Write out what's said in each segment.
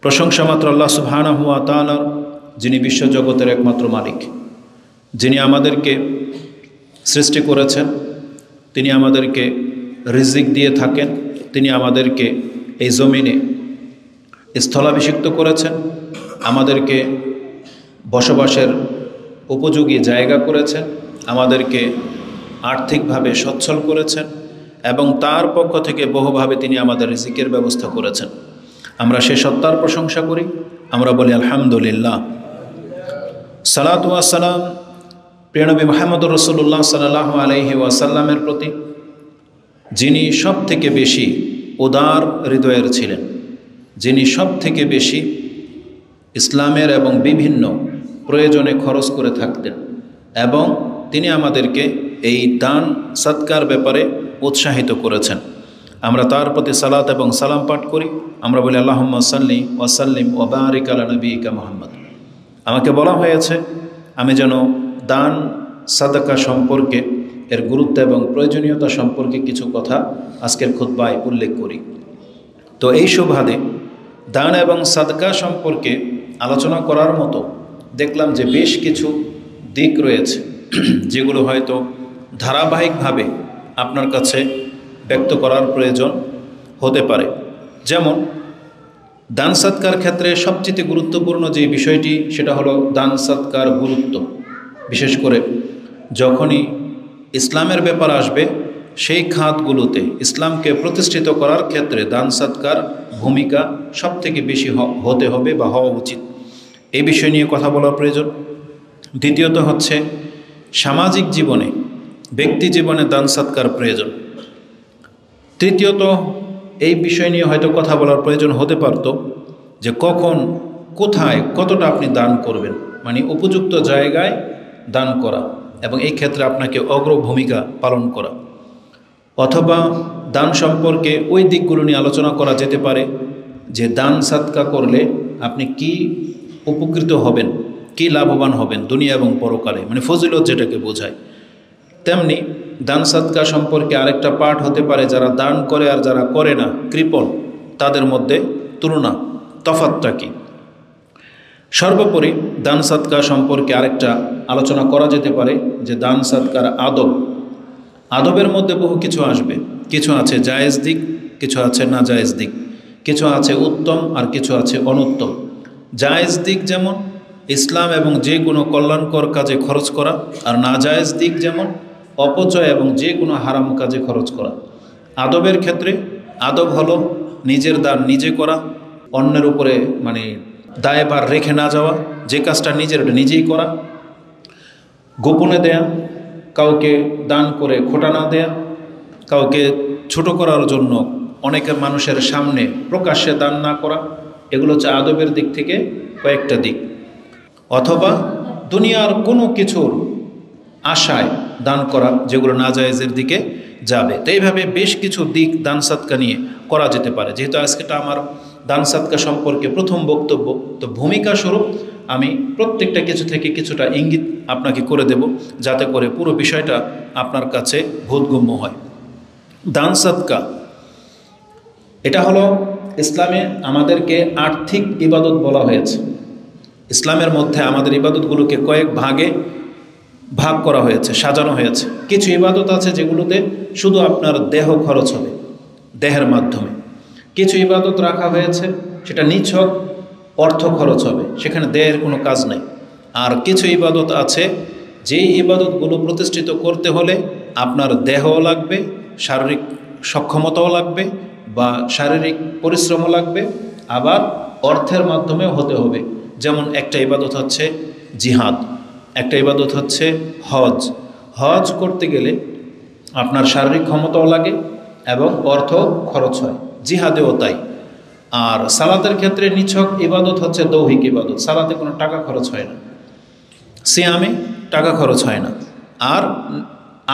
প্রশংসা মাত্র আল্লাহ সুবহানাহু ওয়া তাআলার, যিনি বিশ্বজগতের একমাত্র মালিক, যিনি আমাদেরকে সৃষ্টি করেছেন, তিনি আমাদেরকে রিজিক দিয়ে থাকেন, তিনি আমাদেরকে এই জমিনে স্থলাভিষিক্ত করেছেন, আমাদেরকে বসবাসের উপযোগী জায়গা করেছেন, আমাদেরকে আর্থিকভাবে সচ্ছল করেছেন এবং তার পক্ষ থেকে বহুভাবে তিনি আমাদের রিজিকের ব্যবস্থা করেছেন। আমরা সে সত্তার প্রশংসা করি, আমরা বলি আলহামদুলিল্লাহ। সালাতু ওয়া সালাম প্রিয় নবী মুহাম্মদুর রাসূলুল্লাহ সাল্লাল্লাহু আলাইহি ওয়াসাল্লামের প্রতি, যিনি সব থেকে বেশি উদার হৃদয়ের ছিলেন, যিনি সব থেকে বেশি ইসলামের এবং বিভিন্ন প্রয়োজনে খরচ করে থাকতেন এবং তিনি আমাদেরকে এই দান সৎকার ব্যাপারে উৎসাহিত করেছেন। আমরা তার প্রতি সালাত এবং সালাম পাঠ করি, আমরা বলি আল্লাহুম্মা সাল্লি ওয়া সাল্লিম ওয়া বারিক আলা নবিয়িকা মুহাম্মদ। আমাকে বলা হয়েছে আমি যেন দান সাদাকা সম্পর্কে, এর গুরুত্ব এবং প্রয়োজনীয়তা সম্পর্কে কিছু কথা আজকের খুতবায় উল্লেখ করি। তো এই সুবাদে দান এবং সাদকা সম্পর্কে আলোচনা করার মতো দেখলাম যে বেশ কিছু দিক রয়েছে যেগুলো হয়তো ধারাবাহিকভাবে আপনার কাছে ব্যক্ত করার প্রয়োজন হতে পারে। যেমন দান সৎকার ক্ষেত্রে সবচেয়ে গুরুত্বপূর্ণ যে বিষয়টি, সেটা হলো দান সৎকার গুরুত্ব। বিশেষ করে যখনই ইসলামের ব্যাপার আসবে, সেই খাতগুলোতে ইসলামকে প্রতিষ্ঠিত করার ক্ষেত্রে দান সৎকার ভূমিকা সবথেকে বেশি হতে হবে বা হওয়া উচিত, এই বিষয় নিয়ে কথা বলার প্রয়োজন। দ্বিতীয়ত হচ্ছে সামাজিক জীবনে, ব্যক্তি জীবনে দান সৎকার প্রয়োজন। তৃতীয়ত এই বিষয় নিয়ে হয়তো কথা বলার প্রয়োজন হতে পারত যে কখন, কোথায়, কতটা আপনি দান করবেন, মানে উপযুক্ত জায়গায় দান করা এবং এই ক্ষেত্রে আপনাকে অগ্র ভূমিকা পালন করা। অথবা দান সম্পর্কে ওই দিকগুলো নিয়ে আলোচনা করা যেতে পারে যে দান সৎকা করলে আপনি কি উপকৃত হবেন, কি লাভবান হবেন দুনিয়া এবং পরকালে, মানে ফজিলত যেটাকে বোঝায়। তেমনি দান সৎকা সম্পর্কে আরেকটা পাঠ হতে পারে যারা দান করে আর যারা করে না, কৃপণ, তাদের মধ্যে তুলনা, তফাৎটা কি। সর্বোপরি দান সৎকা সম্পর্কে আরেকটা আলোচনা করা যেতে পারে যে দান সৎকার আদব, আদবের মধ্যে বহু কিছু আসবে। কিছু আছে জায়েজ দিক, কিছু আছে না জায়েজ দিক, কিছু আছে উত্তম আর কিছু আছে অনুত্তম। জায়েজ দিক যেমন ইসলাম এবং যে কোনো কল্যাণকর কাজে খরচ করা, আর না জায়েজ দিক যেমন অপচয় এবং যে কোনো হারাম কাজে খরচ করা। আদবের ক্ষেত্রে আদব হলো নিজের দান নিজে করা, অন্যের উপরে মানে দায়ভার রেখে না যাওয়া, যে কাজটা নিজের নিজেই করা, গোপনে দেয়া, কাউকে দান করে খোটা না দেয়া, কাউকে ছোট করার জন্য অনেকের মানুষের সামনে প্রকাশ্যে দান না করা। এগুলো হচ্ছে আদবের দিক থেকে কয়েকটা দিক। অথবা দুনিয়ার কোনো কিছুর আশায় দান করা, যেগুলো নাজায়েজের দিকে যাবে। তো এইভাবে বেশ কিছু দিক দান সৎকা নিয়ে করা যেতে পারে। যেহেতু আজকেটা আমার দান সৎকা সম্পর্কে প্রথম বক্তব্য, তো ভূমিকা স্বরূপ আমি প্রত্যেকটা কিছু থেকে কিছুটা ইঙ্গিত আপনাকে করে দেব, যাতে করে পুরো বিষয়টা আপনার কাছে বোধগম্য হয়। দান সৎকা এটা হলো ইসলামে আমাদেরকে আর্থিক ইবাদত বলা হয়েছে। ইসলামের মধ্যে আমাদের ইবাদতগুলোকে কয়েক ভাগে ভাগ করা হয়েছে, সাজানো হয়েছে। কিছু ইবাদত আছে যেগুলোতে শুধু আপনার দেহ খরচ হবে, দেহের মাধ্যমে। কিছু ইবাদত রাখা হয়েছে সেটা নিছক অর্থ খরচ হবে, সেখানে দেহের কোনো কাজ নেই। আর কিছু ইবাদত আছে যেই ইবাদতগুলো প্রতিষ্ঠিত করতে হলে আপনার দেহও লাগবে, শারীরিক সক্ষমতাও লাগবে বা শারীরিক পরিশ্রমও লাগবে, আবার অর্থের মাধ্যমেও হতে হবে। যেমন একটা ইবাদত হচ্ছে জিহাদ, একটা ইবাদত হচ্ছে হজ। হজ করতে গেলে আপনার শারীরিক ক্ষমতাও লাগে এবং অর্থ খরচ হয়, জিহাদেও তাই। আর সালাতের ক্ষেত্রে নিছক ইবাদত হচ্ছে দৈহিক ইবাদত, সালাতে কোনো টাকা খরচ হয় না, সিয়ামে টাকা খরচ হয় না। আর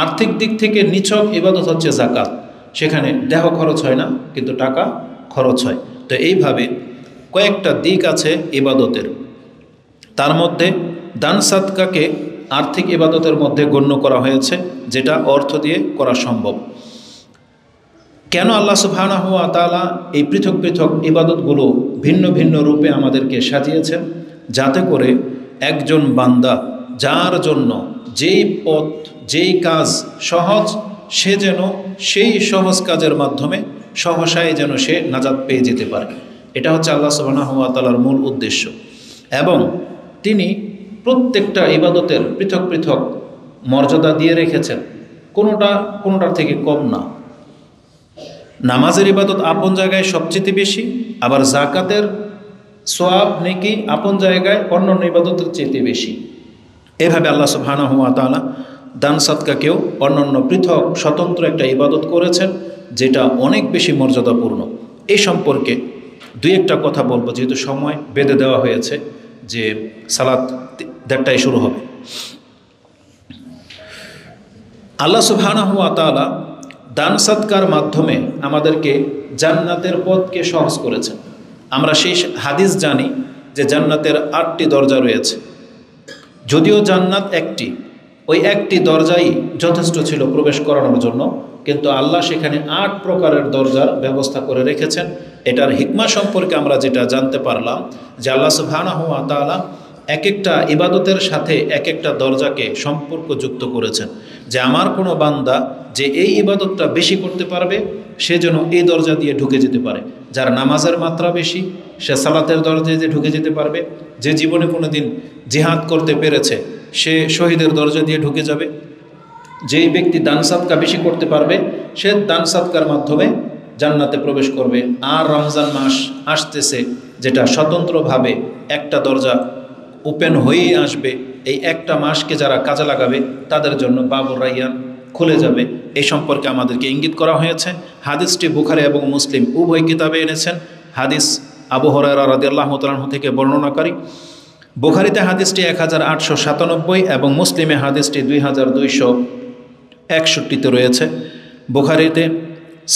আর্থিক দিক থেকে নিছক ইবাদত হচ্ছে যাকাত, সেখানে দেহ খরচ হয় না কিন্তু টাকা খরচ হয়। তো এইভাবে কয়েকটা দিক আছে ইবাদতের। তার মধ্যে দান সাদকাকে আর্থিক ইবাদতের মধ্যে গণ্য করা হয়েছে, যেটা অর্থ দিয়ে করা সম্ভব। কেন আল্লাহ সুবহানাহু ওয়া তাআলা এই পৃথক পৃথক ইবাদতগুলো ভিন্ন ভিন্ন রূপে আমাদেরকে সাজিয়েছেন, যাতে করে একজন বান্দা যার জন্য যেই পথ যেই কাজ সহজ, সে যেন সেই সহজ কাজের মাধ্যমে সহসায় যেন সে নাজাত পেয়ে যেতে পারে। এটা হচ্ছে আল্লাহ সুবহানাহু ওয়া তাআলার মূল উদ্দেশ্য। এবং তিনি প্রত্যেকটা ইবাদতের পৃথক পৃথক মর্যাদা দিয়ে রেখেছেন, কোনোটার থেকে কম না। নামাজের ইবাদত আপন জায়গায় সবচেয়ে বেশি, আবার জাকাতের সওয়াব নেকি আপন জায়গায় অন্যান্য ইবাদতের চেয়ে বেশি। এভাবে আল্লাহ সুবহানাহু ওয়া তাআলা দান সাদকাকেও অন্যান্য পৃথক স্বতন্ত্র একটা ইবাদত করেছেন, যেটা অনেক বেশি মর্যাদাপূর্ণ। এই সম্পর্কে দুই একটা কথা বলবো, যেহেতু সময় বেঁধে দেওয়া হয়েছে যে সালাত 1:30টায় শুরু হবে। আল্লাহ সুবহানাহু ওয়া তাআলা দান সাদকার মাধ্যমে আমাদেরকে জান্নাতের পথকে সহজ করেছেন। আমরা সেই হাদিস জানি যে জান্নাতের 8টি দরজা রয়েছে। যদিও জান্নাত একটি, ওই একটি দরজাই যথেষ্ট ছিল প্রবেশ করানোর জন্য, কিন্তু আল্লাহ সেখানে 8 প্রকারের দরজার ব্যবস্থা করে রেখেছেন। এটার হিকমা সম্পর্কে আমরা যেটা জানতে পারলাম যে আল্লাহ সুবহানাহু ওয়া তাআলা এক একটা ইবাদতের সাথে এক একটা দরজাকে সম্পর্ক যুক্ত করেছেন, যে আমার কোনো বান্দা যে এই ইবাদতটা বেশি করতে পারবে সে যেন এই দরজা দিয়ে ঢুকে যেতে পারে। যার নামাজের মাত্রা বেশি সে সালাতের দরজায় যে ঢুকে যেতে পারবে। যে জীবনে কোনো দিন জিহাদ করতে পেরেছে সে শহীদের দরজা দিয়ে ঢুকে যাবে। যেই ব্যক্তি দান সাদকা বেশি করতে পারবে সে দান সাদকার মাধ্যমে জান্নাতে প্রবেশ করবে। আর রমজান মাস আসতেছে, যেটা স্বতন্ত্রভাবে একটা দরজা ওপেন হয়েই আসবে। এই একটা মাসকে যারা কাজে লাগাবে তাদের জন্য বাবুর রাইয়ান খুলে যাবে। এই সম্পর্কে আমাদেরকে ইঙ্গিত করা হয়েছে। হাদিসটি বুখারী এবং মুসলিম উভয় কিতাবে এনেছেন। হাদিস আবু হুরায়রা রাদিয়াল্লাহু তাআলা আনহু থেকে বর্ণনাকারী। বুখারীতে হাদিসটি 1897 এবং মুসলিমে হাদিসটি 2261-তে রয়েছে। বুখারীতে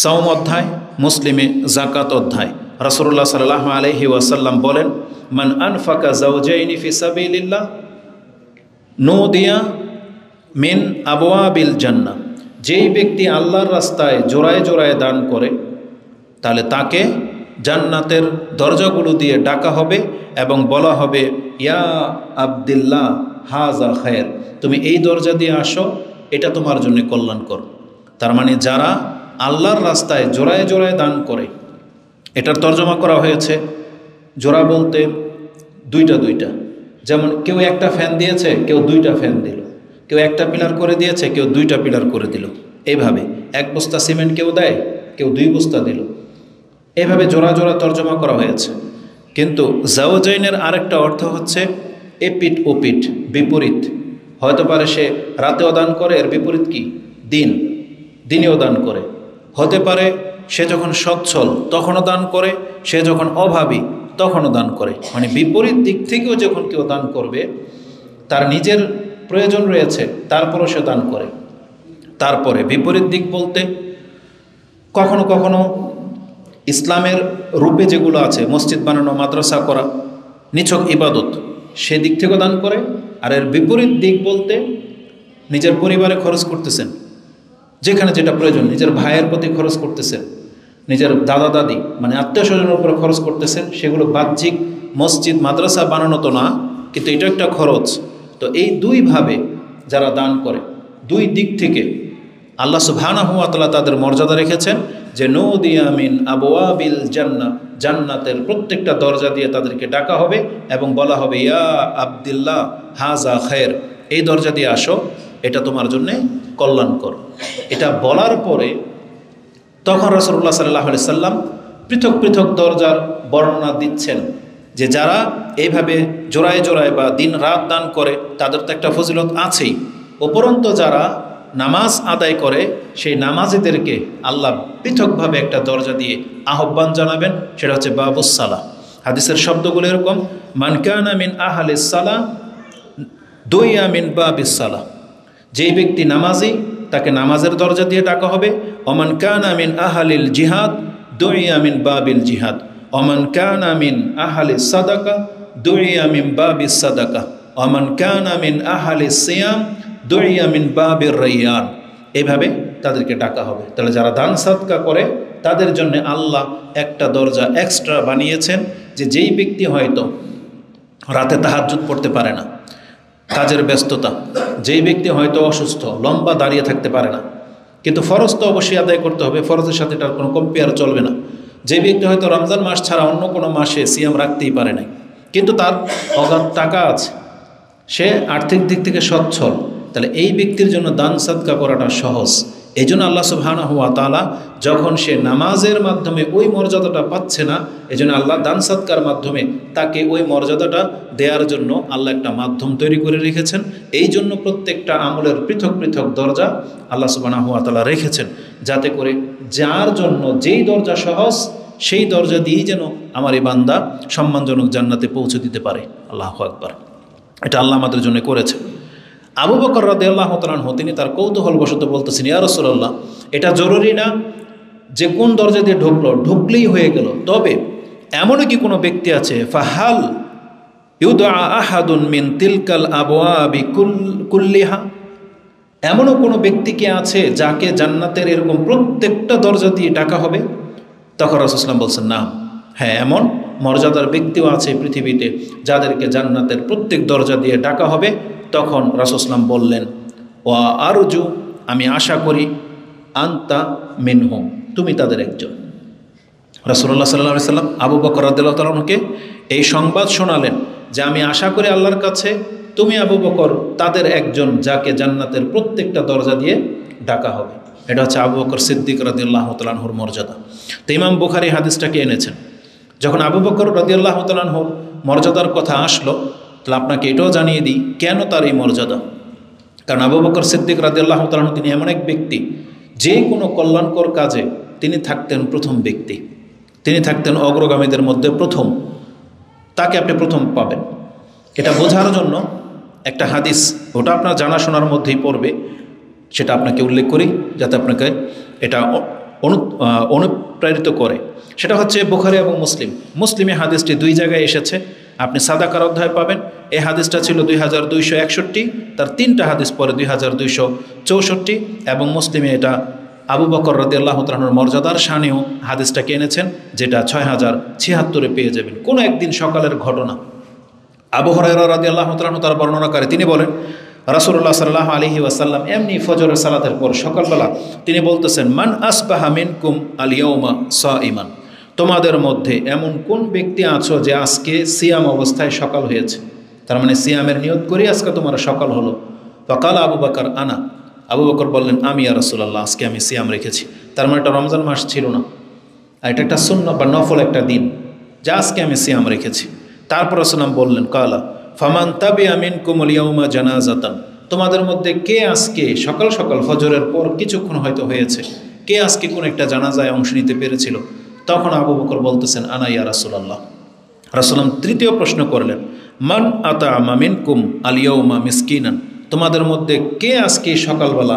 সাওম অধ্যায়, মুসলিমে যাকাত অধ্যায়। রাসূলুল্লাহ সাল্লাল্লাহু আলাইহি ওয়াসাল্লাম বলেন, মান আনফাকা যাওজাইনি ফি সাবিলিল্লাহ নুদিয়া মিন আবওয়াবিল জান্নাহ। যেই ব্যক্তি আল্লাহর রাস্তায় জোড়ায় জোড়ায় দান করে তাহলে তাকে জান্নাতের দরজাগুলো দিয়ে ডাকা হবে এবং বলা হবে, ইয়া আবদুল্লাহ হাযা খায়র, তুমি এই দরজা দিয়ে আসো, এটা তোমার জন্য কল্যাণকর। তার মানে যারা আল্লাহর রাস্তায় জোড়ায় জোড়ায় দান করে, এটার তর্জমা করা হয়েছে জোড়া বলতে দুইটা। যেমন কেউ একটা ফ্যান দিয়েছে, কেউ 2টা ফ্যান দিল, কেউ একটা পিলার করে দিয়েছে, কেউ 2টা পিলার করে দিল। এইভাবে 1 বস্তা সিমেন্ট কেউ দেয়, কেউ 2 বস্তা দিল। এইভাবে জোড়া জোড়া তর্জমা করা হয়েছে। কিন্তু জাওজাইনের আরেকটা অর্থ হচ্ছে এপিঠ ওপিঠ, বিপরীত। হয়তো পারে সে রাতেও দান করে, এর বিপরীত কি দিনেও দান করে। হতে পারে সে যখন সচ্ছল তখনও দান করে, সে যখন অভাবী তখনও দান করে। মানে বিপরীত দিক থেকেও যখন কেউ দান করবে, তার নিজের প্রয়োজন রয়েছে তারপরও সে দান করে। তারপরে বিপরীত দিক বলতে কখনো কখনো ইসলামের রূপে যেগুলো আছে, মসজিদ বানানো, মাদ্রাসা করা, নিছক ইবাদত, সেদিক থেকেও দান করে। আর এর বিপরীত দিক বলতে নিজের পরিবারে খরচ করতেছেন, যেখানে যেটা প্রয়োজন, নিজের ভাইয়ের প্রতি খরচ করতেছেন, নিজের দাদা দাদি মানে আত্মীয় স্বজনের উপরে খরচ করতেছেন। সেগুলো বাহ্যিক মসজিদ মাদ্রাসা বানানো তো না, কিন্তু এটা একটা খরচ। তো এই দুইভাবে যারা দান করে, দুই দিক থেকে আল্লাহ সুবহানাহু ওয়া তাআলা তাদের মর্যাদা রেখেছেন যে নুদিয়া মিন আবওয়াবিল জান্নাহ, জান্নাতের প্রত্যেকটা দরজা দিয়ে তাদেরকে ডাকা হবে এবং বলা হবে, ইয়া আবদুল্লাহ হাযা খায়র, এই দরজা দিয়ে আসো, এটা তোমার জন্যে কল্যাণকর। এটা বলার পরে তখন রাসূলুল্লাহ সাল্লাল্লাহু আলাইহি সাল্লাম পৃথক পৃথক দরজার বর্ণনা দিচ্ছেন, যে যারা এইভাবে জোড়ায় জোড়ায় বা দিন রাত দান করে তাদের তো একটা ফজিলত আছেই, উপরন্ত যারা নামাজ আদায় করে সেই নামাজিদেরকে আল্লাহ পৃথকভাবে একটা দরজা দিয়ে আহ্বান জানাবেন, সেটা হচ্ছে বাবুস সালাহ। হাদিসের শব্দগুলো এরকম, মান কানা মিন আহলিস সালাহ দুইয়া মিন বাবিস সালাহ। যেই ব্যক্তি নামাজি তাকে নামাজের দরজা দিয়ে ডাকা হবে। ওমান কানা মিন আহলিল জিহাদ দুইয়া মিন বাবিল জিহাদ। ওমান কানা মিন আহলিস সাদাকা দুইয়া মিন বাবিস সাদাকা। ওমান কানা মিন আহলিস সিয়াম দুইয়া মিন বাবির রাইয়ান। এইভাবে তাদেরকে ডাকা হবে। তাহলে যারা দান সাদকা করে তাদের জন্য আল্লাহ একটা দরজা এক্সট্রা বানিয়েছেন, যে যেই ব্যক্তি হয়তো রাতে তাহাজ্জুদ পড়তে পারে না, কাজের ব্যস্ততা, যেই ব্যক্তি হয়তো অসুস্থ, লম্বা দাঁড়িয়ে থাকতে পারে না, কিন্তু ফরজ তো অবশ্যই আদায় করতে হবে, ফরজের সাথে তার কোনো কম্পেয়ার চলবে না। যে ব্যক্তি হয়তো রমজান মাস ছাড়া অন্য কোনো মাসে সিয়াম রাখতেই পারে নাই, কিন্তু তার অগাধ টাকা আছে, সে আর্থিক দিক থেকে সচ্ছল, তাহলে এই ব্যক্তির জন্য দান সাদকা করাটা সহজ। এই জন্য আল্লাহ সুবহানাহু ওয়া তাআলা যখন সে নামাজের মাধ্যমে ওই মর্যাদাটা পাচ্ছে না, এই জন্য আল্লাহ দান সাদকার মাধ্যমে তাকে ওই মর্যাদাটা দেওয়ার জন্য আল্লাহ একটা মাধ্যম তৈরি করে রেখেছেন। এই জন্য প্রত্যেকটা আমলের পৃথক পৃথক দরজা আল্লাহ সুবহানাহু ওয়া তাআলা রেখেছেন, যাতে করে যার জন্য যেই দরজা সহজ সেই দরজা দিয়েই যেন আমার এই বান্দা সম্মানজনক জান্নাতে পৌঁছে দিতে পারে। আল্লাহু আকবার। এটা আল্লাহ আমাদের জন্য করেছেন। আবু বকর রাদিয়াল্লাহু তাআলা আনহু তিনি তার কৌতূহলবশত বলতেছেন, ইয়া রাসূলুল্লাহ, এটা জরুরি না যে কোন দরজা দিয়ে ঢুকলেই হয়ে গেল, তবে এমনও কি কোনো ব্যক্তি আছে, ফাহাল ইউদআ আহাদুন মিন তিলকাল আবওয়াবি কুল্লিহা, এমনও কোনো ব্যক্তি কি আছে যাকে জান্নাতের এরকম প্রত্যেকটা দরজা দিয়ে ডাকা হবে? তখন রাসূল সাল্লাল্লাহু আলাইহি ওয়াসাল্লাম বলছেন, না, হ্যাঁ, এমন মর্যাদার ব্যক্তিও আছে পৃথিবীতে যাদেরকে জান্নাতের প্রত্যেক দরজা দিয়ে ডাকা হবে। তখন রাসূল সাল্লাল্লাহু আলাইহি ওয়াসাল্লাম বললেন, ওয়া আরজু, আমি আশা করি, আনতা মিনহুম, তুমি তাদের একজন। রাসূলুল্লাহ সাল্লাল্লাহু আলাইহি ওয়াসাল্লাম আবু বকর রাদিয়াল্লাহু তাআলা আনহুকে এই সংবাদ শোনালেন যে আমি আশা করি আল্লাহর কাছে তুমি আবু বকর তাদের একজন যাকে জান্নাতের প্রত্যেকটা দরজা দিয়ে ডাকা হবে। এটা হচ্ছে আবু বকর সিদ্দিক রাদিয়াল্লাহু তাআলা আনহুর মর্যাদা। তো ইমাম বুখারী হাদিসটাকে এনেছেন। যখন আবু বকর রাদিয়াল্লাহু তাআলা আনহুর মর্যাদার কথা আসলো, তাহলে আপনাকে এটাও জানিয়ে দিই কেন তার এই মর্যাদা। কারণ আবু বকর সিদ্দিক রাদিয়াল্লাহু তাআলা আনহু তিনি এমন এক ব্যক্তি, যে কোনো কল্যাণকর কাজে তিনি থাকতেন প্রথম ব্যক্তি, তিনি থাকতেন অগ্রগামীদের মধ্যে প্রথম, তাকে আপনি প্রথম পাবেন। এটা বোঝার জন্য একটা হাদিস, ওটা আপনার জানাশোনার মধ্যেই পড়বে, সেটা আপনাকে উল্লেখ করি যাতে আপনাকে এটা অনুপ্রাণিত করে। সেটা হচ্ছে বুখারী এবং মুসলিমে হাদিসটি দুই জায়গায় এসেছে। আপনি সাদাকার অধ্যায় পাবেন, এই হাদিসটা ছিল 2261, তার 3টা হাদিস পরে 2264, এবং মুসলিমে এটা আবু বকর রাদিয়াল্লাহু তাআলা আনহুর মর্যাদার শানেও হাদিসটাকে এনেছেন, যেটা 6076 পেয়ে যাবেন। কোনো একদিন সকালের ঘটনা, আবু হুরায়রা রাদিয়াল্লাহু তাআলা আনহু তার বর্ণনা করে, তিনি বলেন রাসূলুল্লাহ সাল্লাল্লাহু আলাইহি ওয়াসাল্লাম এমনি ফজরের সালাতের পর সকালবেলা তিনি বলতেছেন, মান আসবাহা মিনকুম আল ইয়াউমা সাইমান, তোমাদের মধ্যে এমন কোন ব্যক্তি আছো যে আজকে সিয়াম অবস্থায় সকাল হয়েছে, তার মানে সিয়ামের নিয়ত করি আজকে তোমার সকাল হলো। ফাকাল আবু বকর, আনা, আবু বকর বললেন, আমি ইয়া রাসূলুল্লাহ, আজকে আমি সিয়াম রেখেছি। তার মানে এটা রমজান মাস ছিল না, আর এটা একটা সুন্নাহ বা নফল একটা দিন, যা আজকে আমি সিয়াম রেখেছি। তারপর রাসূলুল্লাহ বললেন, কালা ফামান তাবিআ মিনকুমুল ইয়াউমা জানাজাতান, তোমাদের মধ্যে কে আজকে সকাল সকাল ফজরের পর কিছুক্ষণ হয়তো হয়েছে, কে আজকে কোন একটা জানাজায় অংশ নিতে পেরেছিল? তখন আবু বকর বলতেছেন, আনা ইয়া রাসূলুল্লাহ। রাসূলুল্লাহ তৃতীয় প্রশ্ন করলেন, মান আতাআমা মিনকুম আল ইয়াউমা মিসকিনান, তোমাদের মধ্যে কে আজকে সকালবেলা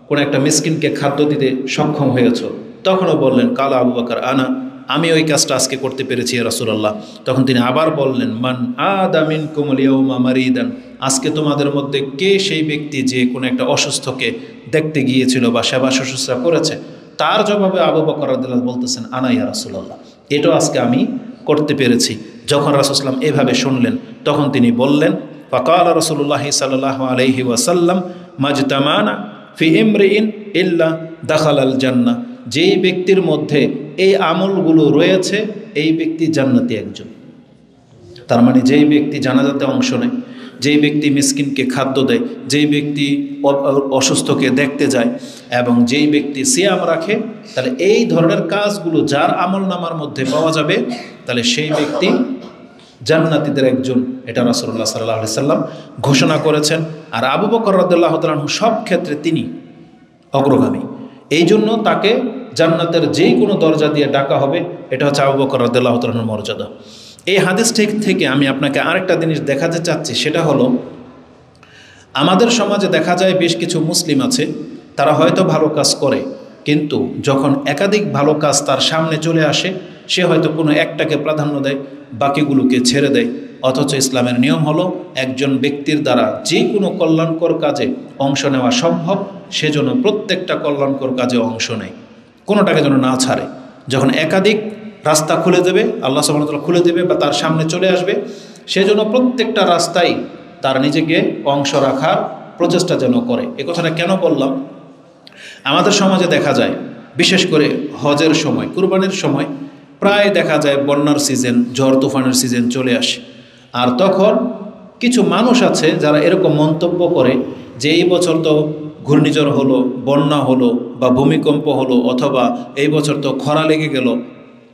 কোন একটা মিসকিনকে খাদ্য দিতে সক্ষম হয়েছ? তখনও বললেন, কালা আবু বকর, আনা, আমি ওই কাজটা আজকে করতে পেরেছি ইয়া রাসূলুল্লাহ। তখন তিনি আবার বললেন, মান আদা মিনকুমুল ইয়াউমা মারিদান, আজকে তোমাদের মধ্যে কে সেই ব্যক্তি যে কোনো একটা অসুস্থকে দেখতে গিয়েছিল বা সেবা শুশ্রূষা করেছে? তার জবাবে আবু বকর রাদিয়াল্লাহু বলতেছেন, আনা ইয়া রাসূলুল্লাহ, এটাও আজকে আমি করতে পেরেছি। যখন রাসূল সাল্লাল্লাহু আলাইহি ওয়াসাল্লাম এভাবে শুনলেন, তখন তিনি বললেন, ফাকালা রাসূলুল্লাহ সাল্লাল্লাহু আলাইহি ওয়াসাল্লাম মাজতামানা ফি ইমরিইন ইল্লা দাখালাল জান্নাহ, যেই ব্যক্তির মধ্যে এই আমলগুলো রয়েছে এই ব্যক্তি জান্নাতি একজন। তার মানে যেই ব্যক্তি জানাজাতে অংশ নেয়, যেই ব্যক্তি মিসকিনকে খাদ্য দেয়, যেই ব্যক্তি অসুস্থকে দেখতে যায়, এবং যেই ব্যক্তি সিয়াম রাখে, তাহলে এই ধরনের কাজগুলো যার আমল নামার মধ্যে পাওয়া যাবে, তাহলে সেই ব্যক্তি জান্নাতীদের একজন। এটা রাসূলুল্লাহ সাল্লাল্লাহু আলাইহি সাল্লাম ঘোষণা করেছেন। আর আবু বকর রাদিয়াল্লাহু তাআলা আনহু সব ক্ষেত্রে তিনি অগ্রগামী, এই জন্য তাকে জান্নাতের যেই কোনো দরজা দিয়ে ডাকা হবে। এটা হচ্ছে আবু বকর রাদিয়াল্লাহু তাআলা আনহুর মর্যাদা। এই হাদিস থেকে আমি আপনাকে আরেকটা জিনিস দেখাতে চাচ্ছি, সেটা হলো আমাদের সমাজে দেখা যায় বেশ কিছু মুসলিম আছে, তারা হয়তো ভালো কাজ করে, কিন্তু যখন একাধিক ভালো কাজ তার সামনে চলে আসে, সে হয়তো কোনো একটাকে প্রাধান্য দেয়, বাকিগুলোকে ছেড়ে দেয়। অথচ ইসলামের নিয়ম হলো একজন ব্যক্তির দ্বারা যে কোনো কল্যাণকর কাজে অংশ নেওয়া সম্ভব, সেজন্য প্রত্যেকটা কল্যাণকর কাজে অংশ নেয়, কোনোটাকে যেন না ছাড়ে। যখন একাধিক রাস্তা খুলে দেবে, আল্লাহ সুবহানাহু ওয়া তাআলা খুলে দেবে বা তার সামনে চলে আসবে, সেজন্য প্রত্যেকটা রাস্তায় তার নিজেকে অংশ রাখার প্রচেষ্টা যেন করে। এ কথাটা কেন বললাম? আমাদের সমাজে দেখা যায়, বিশেষ করে হজের সময়, কুরবানির সময় প্রায় দেখা যায় বন্যার সিজন, ঝড় তুফানের সিজন চলে আসে। আর তখন কিছু মানুষ আছে যারা এরকম মন্তব্য করে যে এই বছর তো ঘূর্ণিঝড় হলো, বন্যা হলো বা ভূমিকম্প হলো, অথবা এই বছর তো খরা লেগে গেল।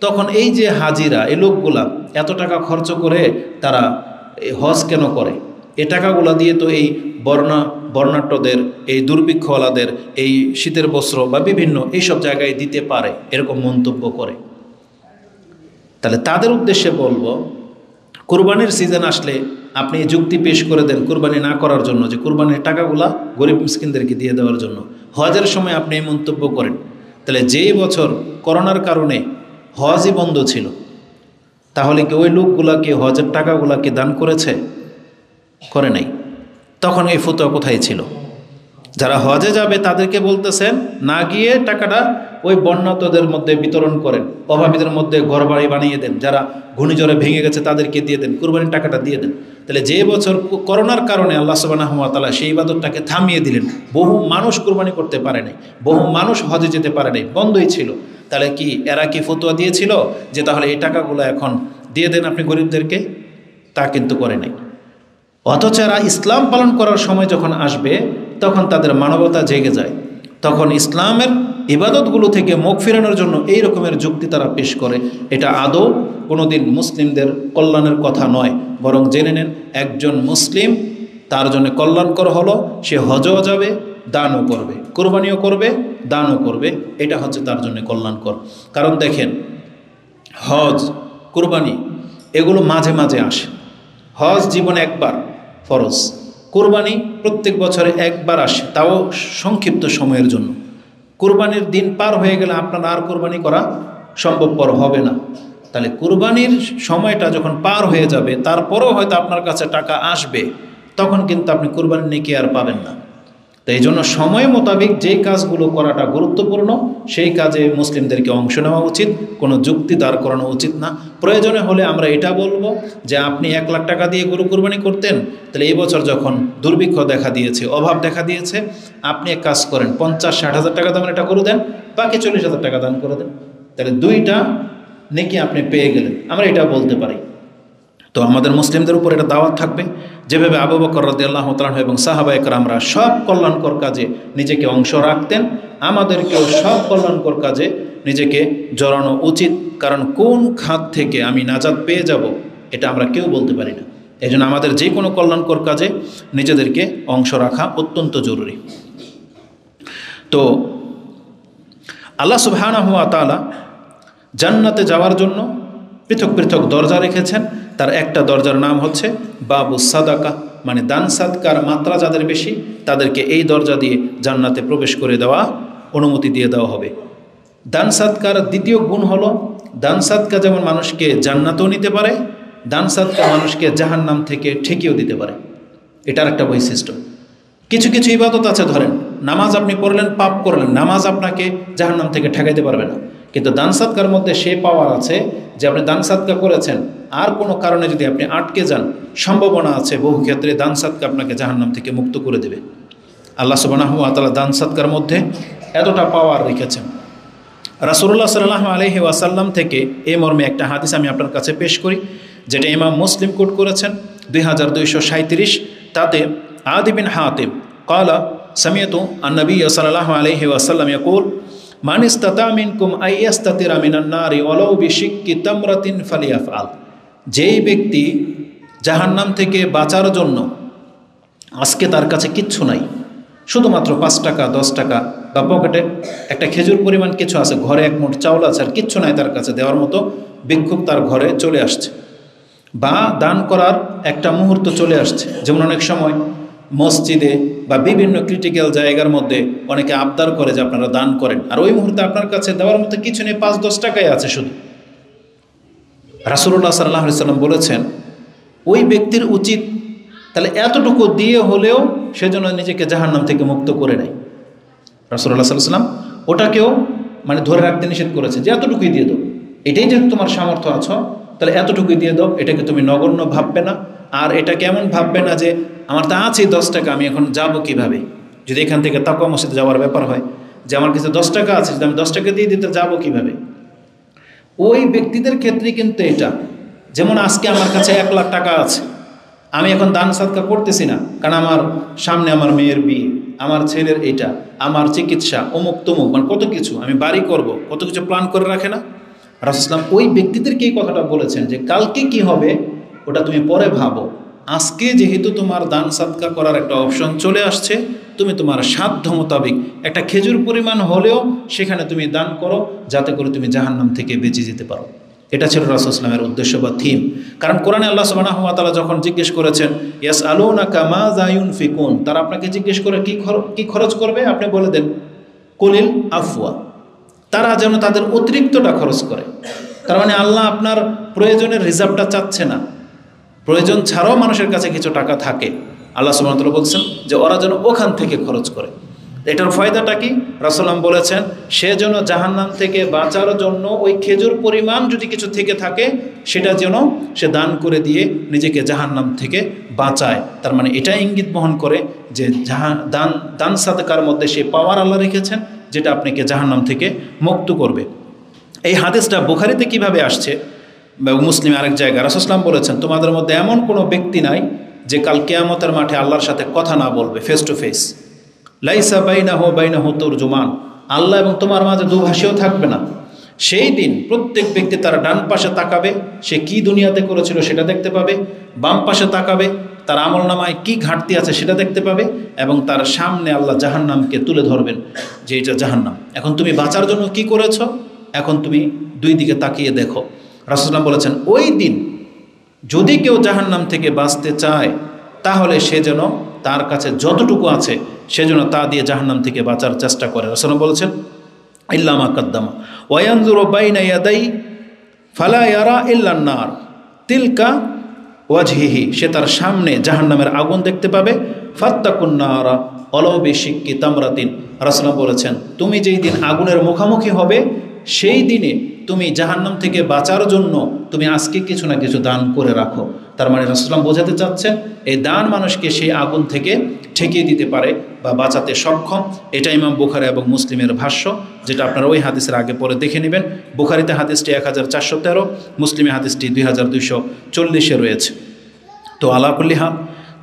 তখন এই যে হাজিরা, এই লোকগুলা এত টাকা খরচ করে তারা হজ কেন করে? এ টাকাগুলা দিয়ে তো এই বর্ণাঢ্যদের, এই দুর্ভিক্ষওয়ালাদের এই শীতের বস্ত্র বা বিভিন্ন এইসব জায়গায় দিতে পারে, এরকম মন্তব্য করে। তাহলে তাদের উদ্দেশ্যে বলবো, কুরবানির সিজন আসলে আপনি যুক্তি পেশ করে দেন কুরবানি না করার জন্য, যে কুরবানির টাকাগুলা গরিব মিসকিনদেরকে দিয়ে দেওয়ার জন্য। হজের সময় আপনি এই মন্তব্য করেন, তাহলে যেই বছর করোনার কারণে হজই বন্ধ ছিল, তাহলে কি ওই লোকগুলাকে হজের টাকাগুলাকে দান করেছে? করে নাই। তখন এই ফতোয়া কোথায় ছিল? যারা হজে যাবে তাদেরকে বলতেছেন না গিয়ে টাকাটা ওই বন্যাতদের মধ্যে বিতরণ করেন, অভাবীদের মধ্যে ঘরবাড়ি বানিয়ে দেন, যারা ঘূর্ণিঝড়ে ভেঙে গেছে তাদেরকে দিয়ে দেন, কুরবানির টাকাটা দিয়ে দেন। তাহলে যে বছর করোনার কারণে আল্লাহ সুবহানাহু ওয়া তাআলা সেই ইবাদতটাকে থামিয়ে দিলেন, বহু মানুষ কুরবানি করতে পারে নাই, বহু মানুষ হজে যেতে পারে নাই, বন্ধই ছিল। তাহলে কি এরা কি ফতোয়া দিয়েছিল যে তাহলে এই টাকাগুলো এখন দিয়ে দেন আপনি গরিবদেরকে? তা কিন্তু করে নাই। অথচ এরা ইসলাম পালন করার সময় যখন আসবে, তখন তাদের মানবতা জেগে যায়, তখন ইসলামের ইবাদতগুলো থেকে মুখ ফেরানোর জন্য এই রকমের যুক্তি তারা পেশ করে। এটা আদৌ কোনোদিন মুসলিমদের কল্যাণের কথা নয়, বরং জেনে নেন একজন মুসলিম তার জন্য কল্যাণকর হলো সে হজও যাবে, দানও করবে, কোরবানিও করবে, দানও করবে। এটা হচ্ছে তার জন্য কল্যাণকর। কারণ দেখেন, হজ, কোরবানি এগুলো মাঝে মাঝে আসে। হজ জীবনে একবার ফরজ, কোরবানি প্রত্যেক বছরে একবার আসে, তাও সংক্ষিপ্ত সময়ের জন্য। কোরবানির দিন পার হয়ে গেলে আপনার আর কোরবানি করা সম্ভবপর হবে না। তাহলে কোরবানির সময়টা যখন পার হয়ে যাবে, তারপরেও হয়তো আপনার কাছে টাকা আসবে, তখন কিন্তু আপনি কোরবানির নেকি আর পাবেন না। তো এই জন্য সময় মোতাবেক যেই কাজগুলো করাটা গুরুত্বপূর্ণ, সেই কাজে মুসলিমদেরকে অংশ নেওয়া উচিত, কোনো যুক্তি দাঁড় করানো উচিত না। প্রয়োজনে হলে আমরা এটা বলবো যে আপনি 1 লাখ টাকা দিয়ে গরু কোরবানি করতেন, তাহলে এই বছর যখন দুর্ভিক্ষ দেখা দিয়েছে, অভাব দেখা দিয়েছে, আপনি এক কাজ করেন, 50-60 হাজার টাকা দামের এটা করে দেন, বাকি 40,000 টাকা দান করে দেন। তাহলে 2টা নেকি আপনি পেয়ে গেলেন, আমরা এটা বলতে পারি। তো আমাদের মুসলিমদের উপর এটা দাওয়াত থাকবে, যেভাবে আবু বকর রাদিয়াল্লাহু তাআলা এবং সাহাবায়ে কেরামরা সব কল্যাণকর কাজে নিজেকে অংশ রাখতেন, আমাদেরকেও সব কল্যাণকর কাজে নিজেকে জড়ানো উচিত। কারণ কোন খাত থেকে আমি নাজাত পেয়ে যাব, এটা আমরা কেউ বলতে পারি না। এই জন্য আমাদের যে কোনো কল্যাণকর কাজে নিজেদেরকে অংশ রাখা অত্যন্ত জরুরি। তো আল্লাহ সুবহানাহু ওয়া তাআলা জান্নাতে যাওয়ার জন্য পৃথক পৃথক দরজা রেখেছেন। তার একটা দরজার নাম হচ্ছে বাবু সাদাকা, মানে দান সাদকার মাত্রা যাদের বেশি তাদেরকে এই দরজা দিয়ে জান্নাতে প্রবেশ করে দেওয়া, অনুমতি দিয়ে দেওয়া হবে। দান সাদকার দ্বিতীয় গুণ হলো, দান সাদকা যেমন মানুষকে জান্নাতেও নিতে পারে, দান সাদকা মানুষকে জাহান্নাম থেকে ঠেকিয়েও দিতে পারে। এটার একটা বৈশিষ্ট্য। কিছু কিছু ইবাদত আছে, ধরেন নামাজ আপনি পড়লেন, পাপ করলেন, নামাজ আপনাকে জাহান্নাম থেকে ঠেকাইতে পারবে না। কিন্তু দান সাদকার মধ্যে সে পাওয়ার আছে যে আপনি দান সাদকা করেছেন, আর কোনো কারণে যদি আপনি আটকে যান, সম্ভাবনা আছে বহু ক্ষেত্রে দান সাদকা আপনাকে জাহান্নাম থেকে মুক্ত করে দেবে। আল্লাহ সুবহানাহু ওয়া তাআলা দান সাদকার মধ্যে এতটা পাওয়ার রেখেছেন। রাসূলুল্লাহ সাল্লাল্লাহু আলাইহি ওয়াসাল্লাম থেকে এই মর্মে একটা হাদিস আমি আপনার কাছে পেশ করি, যেটা ইমাম মুসলিম কোট করেছেন 2237। তাতে আদি বিন হাতিম ক্বালা সামিআতু আন-নবী সাল্লাল্লাহু আলাইহি ওয়াসাল্লাম ইয়াকুল মান ইসতাতা মিনকুম আই ইয়াস্তাতিরা মিনান নারি ওয়ালাউ বিশিক্কি তামরাতিন ফালিয়াফআল। যেই ব্যক্তি জাহান্নাম থেকে বাঁচার জন্য আজকে তার কাছে কিচ্ছু নাই, শুধুমাত্র 5 টাকা 10 টাকা বা পকেটে একটা খেজুর পরিমাণ কিছু আছে, ঘরে 1 মুঠ চাউল আছে, আর কিচ্ছু নাই তার কাছে দেওয়ার মতো, ভিক্ষুক তার ঘরে চলে আসছে, বা দান করার একটা মুহূর্ত চলে আসছে। যেমন অনেক সময় মসজিদে বা বিভিন্ন ক্রিটিক্যাল জায়গার মধ্যে অনেকে আবদার করে যে আপনারা দান করেন, আর ওই মুহূর্তে আপনার কাছে দেওয়ার মতো কিছু নেই, 5-10 টাকাই আছে শুধু। রাসূলুল্লাহ সাল্লাল্লাহু আলাইহি ওয়াসাল্লাম বলেছেন ওই ব্যক্তির উচিত তাহলে এতটুকু দিয়ে হলেও সেজন্য নিজেকে জাহান্নাম থেকে মুক্ত করে নেয়। রাসূলুল্লাহ সাল্লাল্লাহু আলাইহি ওয়াসাল্লাম ওটাকেও মানে ধরে রাখতে নিষেধ করেছে যে এতটুকুই দিয়ে দাও, এটাই যেহেতু তোমার সামর্থ্য আছো তাহলে এতটুকুই দিয়ে দাও, এটাকে তুমি নগণ্য ভাববে না। আর এটা কেমন ভাববে না যে আমার তা আছে 10 টাকা, আমি এখন যাব কিভাবে, যদি এখান থেকে তাকওয়া মসজিদে যাওয়ার ব্যাপার হয় যে আমার কাছে 10 টাকা আছে, যদি আমি 10 টাকা দিয়ে দিতে যাবো কিভাবে। ওই ব্যক্তিদের ক্ষেত্রে কিন্তু এটা, যেমন আজকে আমার কাছে 1 লাখ টাকা আছে, আমি এখন দান সাদকা করতেছি না, কারণ আমার সামনে আমার মেয়ের বিয়ে, আমার ছেলের এটা, আমার চিকিৎসা, অমুক তমুক, মানে কত কিছু, আমি বাড়ি করব, কত কিছু প্ল্যান করে রাখে না। রাসূলুল্লাহ সাল্লাল্লাহু আলাইহি ওয়াসাল্লাম ওই ব্যক্তিদেরকে এই কথাটা বলেছেন যে কালকে কি হবে ওটা তুমি পরে ভাবো, আজকে যেহেতু তোমার দান সাদকা করার একটা অপশন চলে আসছে, তুমি তোমার সাধ্য মোতাবেক একটা খেজুর পরিমাণ হলেও সেখানে তুমি দান করো, যাতে করে তুমি জাহান্নাম থেকে বেঁচে যেতে পারো। এটা ছিল রাসূলুল্লাহ সাল্লাল্লাহু আলাইহি ওয়াসাল্লামের উদ্দেশ্য বা থিম। কারণ কোরআনে আল্লাহ সুবহানাহু ওয়া তাআলা যখন জিজ্ঞেস করেছেন ইয়াসআলুনাকা মাযা ইউনফিকুন, তারা আপনাকে জিজ্ঞেস করে কি খরচ করবে, আপনি বলে দেন কুলিল আফওয়া, তারা যেন তাদের অতিরিক্তটা খরচ করে। তার মানে আল্লাহ আপনার প্রয়োজনের রিজার্ভটা চাচ্ছে না, প্রয়োজন ছাড়াও মানুষের কাছে কিছু টাকা থাকে, আল্লাহ সুবহানাহু ওয়া তাআলা বলছেন যে ওরা যেন ওখান থেকে খরচ করে। এটার ফায়দাটা কি? রাসূলুল্লাহ বলেছেন সে যেন জাহান্নাম থেকে বাঁচার জন্য ওই খেজুর পরিমাণ যদি কিছু থেকে থাকে সেটা যেন সে দান করে দিয়ে নিজেকে জাহান্নাম থেকে বাঁচায়। তার মানে এটা ইঙ্গিত বহন করে যে দান সাদকার মধ্যে সে পাওয়ার আল্লাহ রেখেছেন যেটা আপনাকে জাহান্নাম থেকে মুক্ত করবে। এই হাদিসটা বুখারীতে কিভাবে আসছে, মুসলিম আরেক জায়গায় রাসূলুল্লাহ সাল্লাল্লাহু আলাইহি ওয়াসাল্লাম বলেছেন তোমাদের মধ্যে এমন কোনো ব্যক্তি নাই যে কাল কিয়ামতের মাঠে আল্লাহর সাথে কথা না বলবে, ফেস টু ফেস। লাইসা বাইনাহু তুরজুমান, আল্লাহ এবং তোমার মাঝে দুভাষীও থাকবে না। সেই দিন প্রত্যেক ব্যক্তি তার ডান পাশে তাকাবে, সে কি দুনিয়াতে করেছিল সেটা দেখতে পাবে, বাম পাশে তাকাবে, তার আমলনামায় কি ঘাটতি আছে সেটা দেখতে পাবে, এবং তার সামনে আল্লাহ জাহান্নামকে তুলে ধরবেন যে এটা জাহান্নাম। এখন তুমি বাঁচার জন্য কি করেছ, এখন তুমি দুই দিকে তাকিয়ে দেখো। রাসূলুল্লাহ বলেছেন ওই দিন যদি কেউ জাহান্নাম থেকে বাঁচতে চায় তাহলে সে যেন তার কাছে যতটুকু আছে সেজন্য তা দিয়ে জাহান্নাম থেকে বাঁচার চেষ্টা করে। রাসূলুল্লাহ বলেছেন ইল্লা মা কাদ্দামা ওয়া ইয়ানজুরু বাইনা ইয়াদাই ফালা ইয়ারা ইল্লান নার তিলকা ওয়াজহিহি, সে তার সামনে জাহান্নামের আগুন দেখতে পাবে। ফাত্তাকুন নারা ওয়ালাউ বিশিক্কি তামরাতিন, রাসূলুল্লাহ বলেছেন তুমি যেই দিন আগুনের মুখোমুখি হবে সেই দিনে তুমি জাহান্নাম থেকে বাঁচার জন্য তুমি আজকে কিছু না কিছু দান করে রাখো। তার মানে রাসূলুল্লাহ বোঝাতে চাচ্ছেন এই দান মানুষকে সেই আগুন থেকে ঠেকিয়ে দিতে পারে বা বাঁচাতে সক্ষম। এটা ইমাম বুখারী এবং মুসলিমের ভাষ্য, যেটা আপনারা ওই হাদিসের আগে পরে দেখে নেবেন। বুখারীতে হাদিসটি 1413, মুসলিমে হাদিসটি 2240 রয়েছে। তো আলা কুল্লি হাল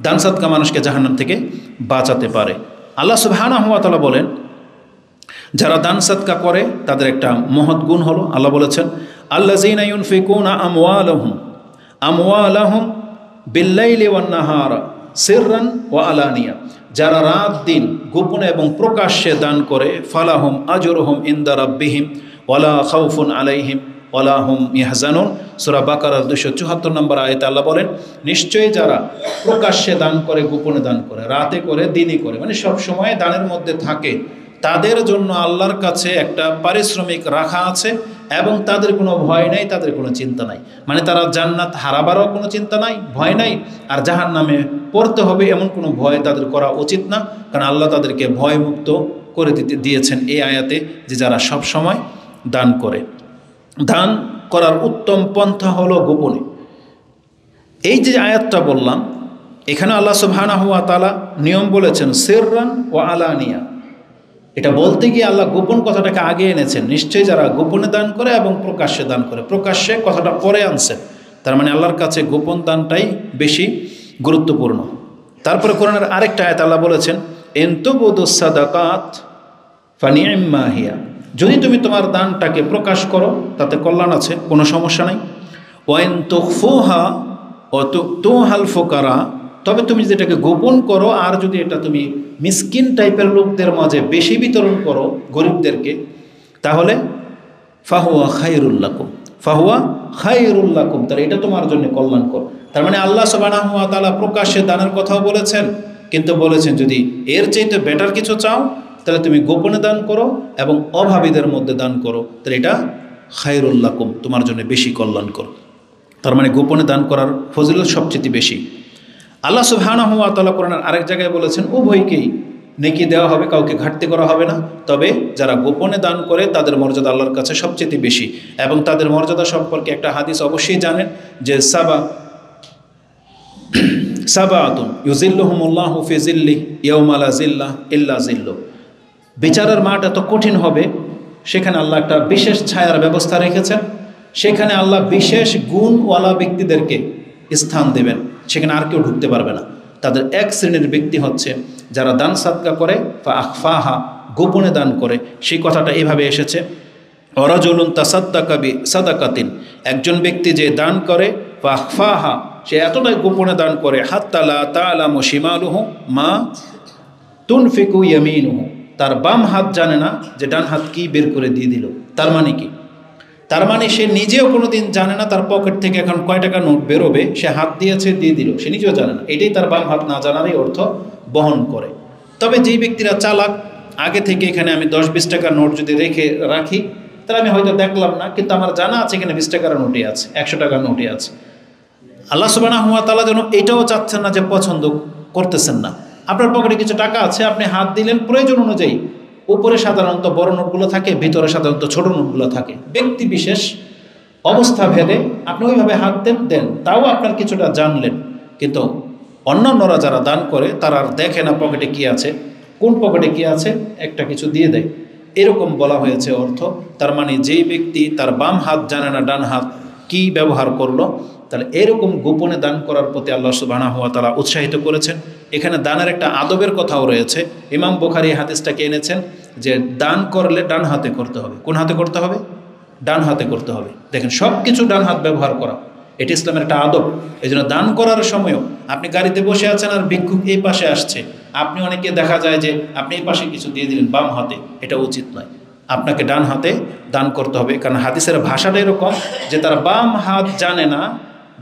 দান সাদকা মানুষকে জাহান্নাম থেকে বাঁচাতে পারে। আল্লাহ সুবহানাহু ওয়া তাআলা বলেন যারা দান সাদকা করে তাদের একটা মহৎ গুণ হলো, আল্লাহ বলেছেন আল্লাযীনা ইউনফিকুনা আমওয়ালাহুম বিল্লাইলি ওয়ান নাহার সিররান ওয়া আলানিয়া, যারা রাত দিন গোপনে এবং প্রকাশ্যে দান করে ফালাহুম আজরুহুম ইনদা রাব্বিহিম ওয়ালা খাউফুন আলাইহিম ওয়ালা হুম ইয়াহজানুন। সূরা বাকারার 274 নম্বর আয়াতে আল্লাহ বলেন নিশ্চয়ই যারা প্রকাশ্যে দান করে, গোপনে দান করে, রাতে করে, দিনই করে, মানে সব সময় দানের মধ্যে থাকে, তাদের জন্য আল্লাহর কাছে একটা পারিশ্রমিক রাখা আছে এবং তাদের কোনো ভয় নাই, তাদের কোনো চিন্তা নাই। মানে তারা জান্নাত হারাবারও কোনো চিন্তা নাই, ভয় নাই, আর জাহান্নামে পড়তে হবে এমন কোনো ভয় তাদের করা উচিত না, কারণ আল্লাহ তাদেরকে ভয়মুক্ত করে দিয়েছেন এই আয়াতে যে যারা সব সময় দান করে। দান করার উত্তম পন্থা হলো গোপনে। এই যে আয়াতটা বললাম এখানে আল্লাহ সুবহানাহু ওয়া তাআলা নিয়ম বলেছেন সিররান ওয়া আলানিয়া। এটা বলতে গিয়ে আল্লাহ গোপন কথাটাকে আগে এনেছেন। নিশ্চয়ই যারা গোপনে দান করে এবং প্রকাশ্যে দান করে, প্রকাশ্যে কথাটা পরে আনছেন। তার মানে আল্লাহর কাছে গোপন দানটাই বেশি গুরুত্বপূর্ণ। তারপরে কোরআনের আরেকটা আয়াত আল্লাহ বলেছেন ইন তুবদুস সাদাকাত ফানি'ম্মা হিয়া, যদি তুমি তোমার দানটাকে প্রকাশ করো তাতে কল্যাণ আছে, কোনো সমস্যা নাই। ওয়া ইন তুখফুহা ওয়া তু'তুহাল ফুকারা, তবে তুমি যেটাকে গোপন করো আর যদি এটা তুমি মিসকিন টাইপের লোকদের মাঝে বেশি বিতরণ করো, গরিবদেরকে, তাহলে ফাহুয়া খায়রুল লাকুম, ফাহুয়া খায়রুল লাকুম, তাহলে এটা তোমার জন্য কল্যাণকর। তার মানে আল্লাহ সুবহানাহু ওয়া তাআলা প্রকাশ্যে দানের কথাও বলেছেন, কিন্তু বলেছেন যদি এর চাইতে বেটার কিছু চাও তাহলে তুমি গোপনে দান করো এবং অভাবীদের মধ্যে দান করো, তাহলে এটা খায়রুল লাকুম, তোমার জন্য বেশি কল্যাণকর। তার মানে গোপনে দান করার ফজিলত সবচেয়ে বেশি। আল্লাহ সুবহানাহু ওয়া তাআলা কোরআনের আরেক জায়গায় বলেছেন উভয়কেই নেকি দেওয়া হবে, কাউকে ঘাটতি করা হবে না। তবে যারা গোপনে দান করে তাদের মর্যাদা আল্লাহর কাছে সবচেয়ে বেশি। এবং তাদের মর্যাদা সম্পর্কে একটা হাদিস অবশ্যই জানেন যে সাবাতুন ইউজিল্লুহুমুল্লাহু ফি জিল্লিহি ইয়াওমা লা জিল্লা ইল্লা জিল্লু। বিচারের মাঠ এত কঠিন হবে, সেখানে আল্লাহ একটা বিশেষ ছায়ার ব্যবস্থা রেখেছেন। সেখানে আল্লাহ বিশেষ গুণওয়ালা ব্যক্তিদেরকে স্থান দেবেন, সেখানে আর কেউ ঢুকতে পারবে না। তাদের এক শ্রেণীর ব্যক্তি হচ্ছে যারা দান সাদকা করে ফা আখফাহা, গোপনে দান করে। সেই কথাটা এভাবে এসেছে ওয়ারাজুলুন তাসাদ্দাকা বি সাদাকাতিন, একজন ব্যক্তি যে দান করে ফা আখফাহা, সে এতটাই গোপনে দান করে হাত্তা লা তা'লামু শিমালুহু মা তুনফিকু ইয়ামিনুহু, তার বাম হাত জানে না যে ডান হাত কি বের করে দিয়ে দিল। তার মানে কি? তার মানে সে নিজেও কোনোদিন জানে না তার পকেট থেকে এখন কয় টাকা নোট বেরোবে, সে হাত দিয়েছে দিয়ে দিল, সে নিজেও জানে না। এটাই তার বাম হাত না জানারই অর্থ বহন করে। তবে যেই ব্যক্তিরা চালাক, আগে থেকে এখানে আমি 10-20 টাকার নোট যদি রাখি, তাহলে আমি হয়তো দেখলাম না, কিন্তু আমার জানা আছে এখানে 20 টাকার নোটে আছে, 100 টাকার নোটে আছে। আল্লাহ সুবহানাহু ওয়া তাআলা যেন এটাও চাচ্ছেন না যে পছন্দ করতেছেন না। আপনার পকেটে কিছু টাকা আছে, আপনি হাত দিলেন প্রয়োজন অনুযায়ী। উপরে সাধারণত বড় নোটগুলো থাকে, ভিতরে সাধারণত ছোট নোটগুলো থাকে। ব্যক্তি বিশেষ অবস্থা ভেদে আপনি ওইভাবে হাত দেন, তাও আপনার কিছুটা জানলেন। কিন্তু অন্যান্যরা যারা দান করে তারা আর দেখে না পকেটে কি আছে, কোন পকেটে কি আছে, একটা কিছু দিয়ে দেয়, এরকম বলা হয়েছে অর্থ। তার মানে যেই ব্যক্তি তার বাম হাত জানে না ডান হাত কি ব্যবহার করলো, তাহলে এরকম গোপনে দান করার প্রতি আল্লাহ সুবহানাহু ওয়া তাআলা উৎসাহিত করেছেন। এখানে দানের একটা আদবের কথাও রয়েছে। ইমাম বুখারী এই হাদিসটাকে এনেছেন যে দান করলে ডান হাতে করতে হবে। কোন হাতে করতে হবে? ডান হাতে করতে হবে। দেখেন, সব কিছু ডান হাত ব্যবহার করা, এটি ইসলামের একটা আদব। এই জন্য দান করার সময়ও আপনি গাড়িতে বসে আছেন আর ভিক্ষুক এই পাশে আসছে, আপনি অনেকে দেখা যায় যে আপনি এই পাশে কিছু দিয়ে দিলেন বাম হাতে, এটা উচিত নয়। আপনাকে ডান হাতে দান করতে হবে, কারণ হাদিসের ভাষাটা এরকম যে তার বাম হাত জানে না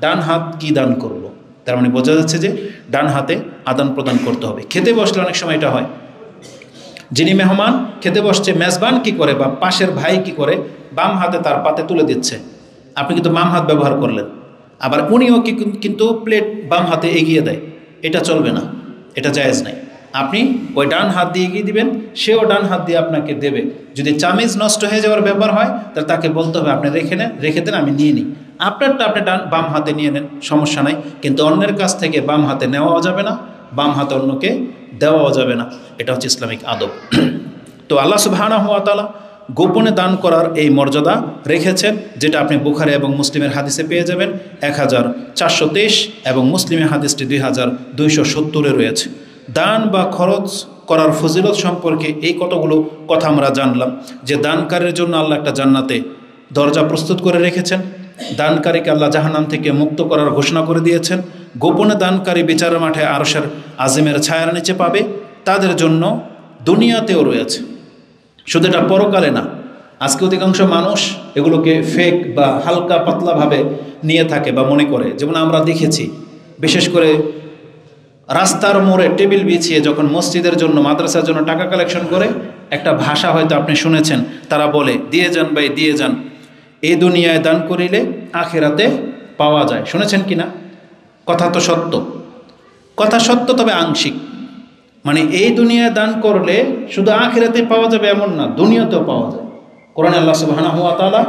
ডান হাত কি দান করলো। তার মানে বোঝা যাচ্ছে যে ডান হাতে আদান প্রদান করতে হবে। খেতে বসলে অনেক সময় এটা হয়, যিনি মেহমান খেতে বসছে, মেজবান কি করে বা পাশের ভাই কি করে, বাম হাতে তার পাতে তুলে দিচ্ছে, আপনি কিন্তু বাম হাত ব্যবহার করলেন। আবার উনিও কিন্তু প্লেট বাম হাতে এগিয়ে দেয়, এটা চলবে না, এটা জায়েজ নাই। আপনি ওই ডান হাত দিয়ে এগিয়ে দিবেন, সেও ডান হাত দিয়ে আপনাকে দেবে। যদি চামিজ নষ্ট হয়ে যাওয়ার ব্যাপার হয় তাহলে তাকে বলতে হবে আপনি রেখে দেন, আমি নিয়ে নিই। আপনারটা আপনি বাম হাতে নিয়ে নেন, সমস্যা নাই, কিন্তু অন্যের কাছ থেকে বাম হাতে নেওয়াও যাবে না, বাম হাতে অন্যকে দেওয়াও যাবে না। এটা হচ্ছে ইসলামিক আদব। তো আল্লাহ সুবহানাহু ওয়া তাআলা গোপনে দান করার এই মর্যাদা রেখেছেন, যেটা আপনি বুখারী এবং মুসলিমের হাদিসে পেয়ে যাবেন 1423 এবং মুসলিমের হাদিসটি 2270-এ রয়েছে। দান বা খরচ করার ফজিলত সম্পর্কে এই কতগুলো কথা আমরা জানলাম যে দানকারীর জন্য আল্লাহ একটা জান্নাতে দরজা প্রস্তুত করে রেখেছেন, দানকারীকে আল্লাহ জাহান্নাম থেকে মুক্ত করার ঘোষণা করে দিয়েছেন। গোপনে দানকারী বিচারের মাঠে আরশের আজিমের ছায়ার নিচে পাবে, তাদের জন্য দুনিয়াতেও রয়েছে, শুধু এটা পরকালে না। আজকে অধিকাংশ মানুষ এগুলোকে ফেক বা হালকা পাতলাভাবে নিয়ে থাকে বা মনে করে। যেমন আমরা দেখেছি, বিশেষ করে রাস্তার মোড়ে টেবিল বিছিয়ে যখন মসজিদের জন্য, মাদ্রাসার জন্য টাকা কালেকশন করে, একটা ভাষা হয়তো আপনি শুনেছেন, তারা বলে দিয়ে যান ভাই দিয়ে যান, এই দুনিয়ায় দান করিলে আখিরাতে পাওয়া যায়। শুনেছেন কি না? কথা তো সত্য, কথা সত্য, তবে আংশিক। মানে এই দুনিয়ায় দান করলে শুধু আখিরাতে পাওয়া যাবে এমন না, দুনিয়াতেও পাওয়া যায়। কোরআনে আল্লাহ সুবহানাহু ওয়া তাআলা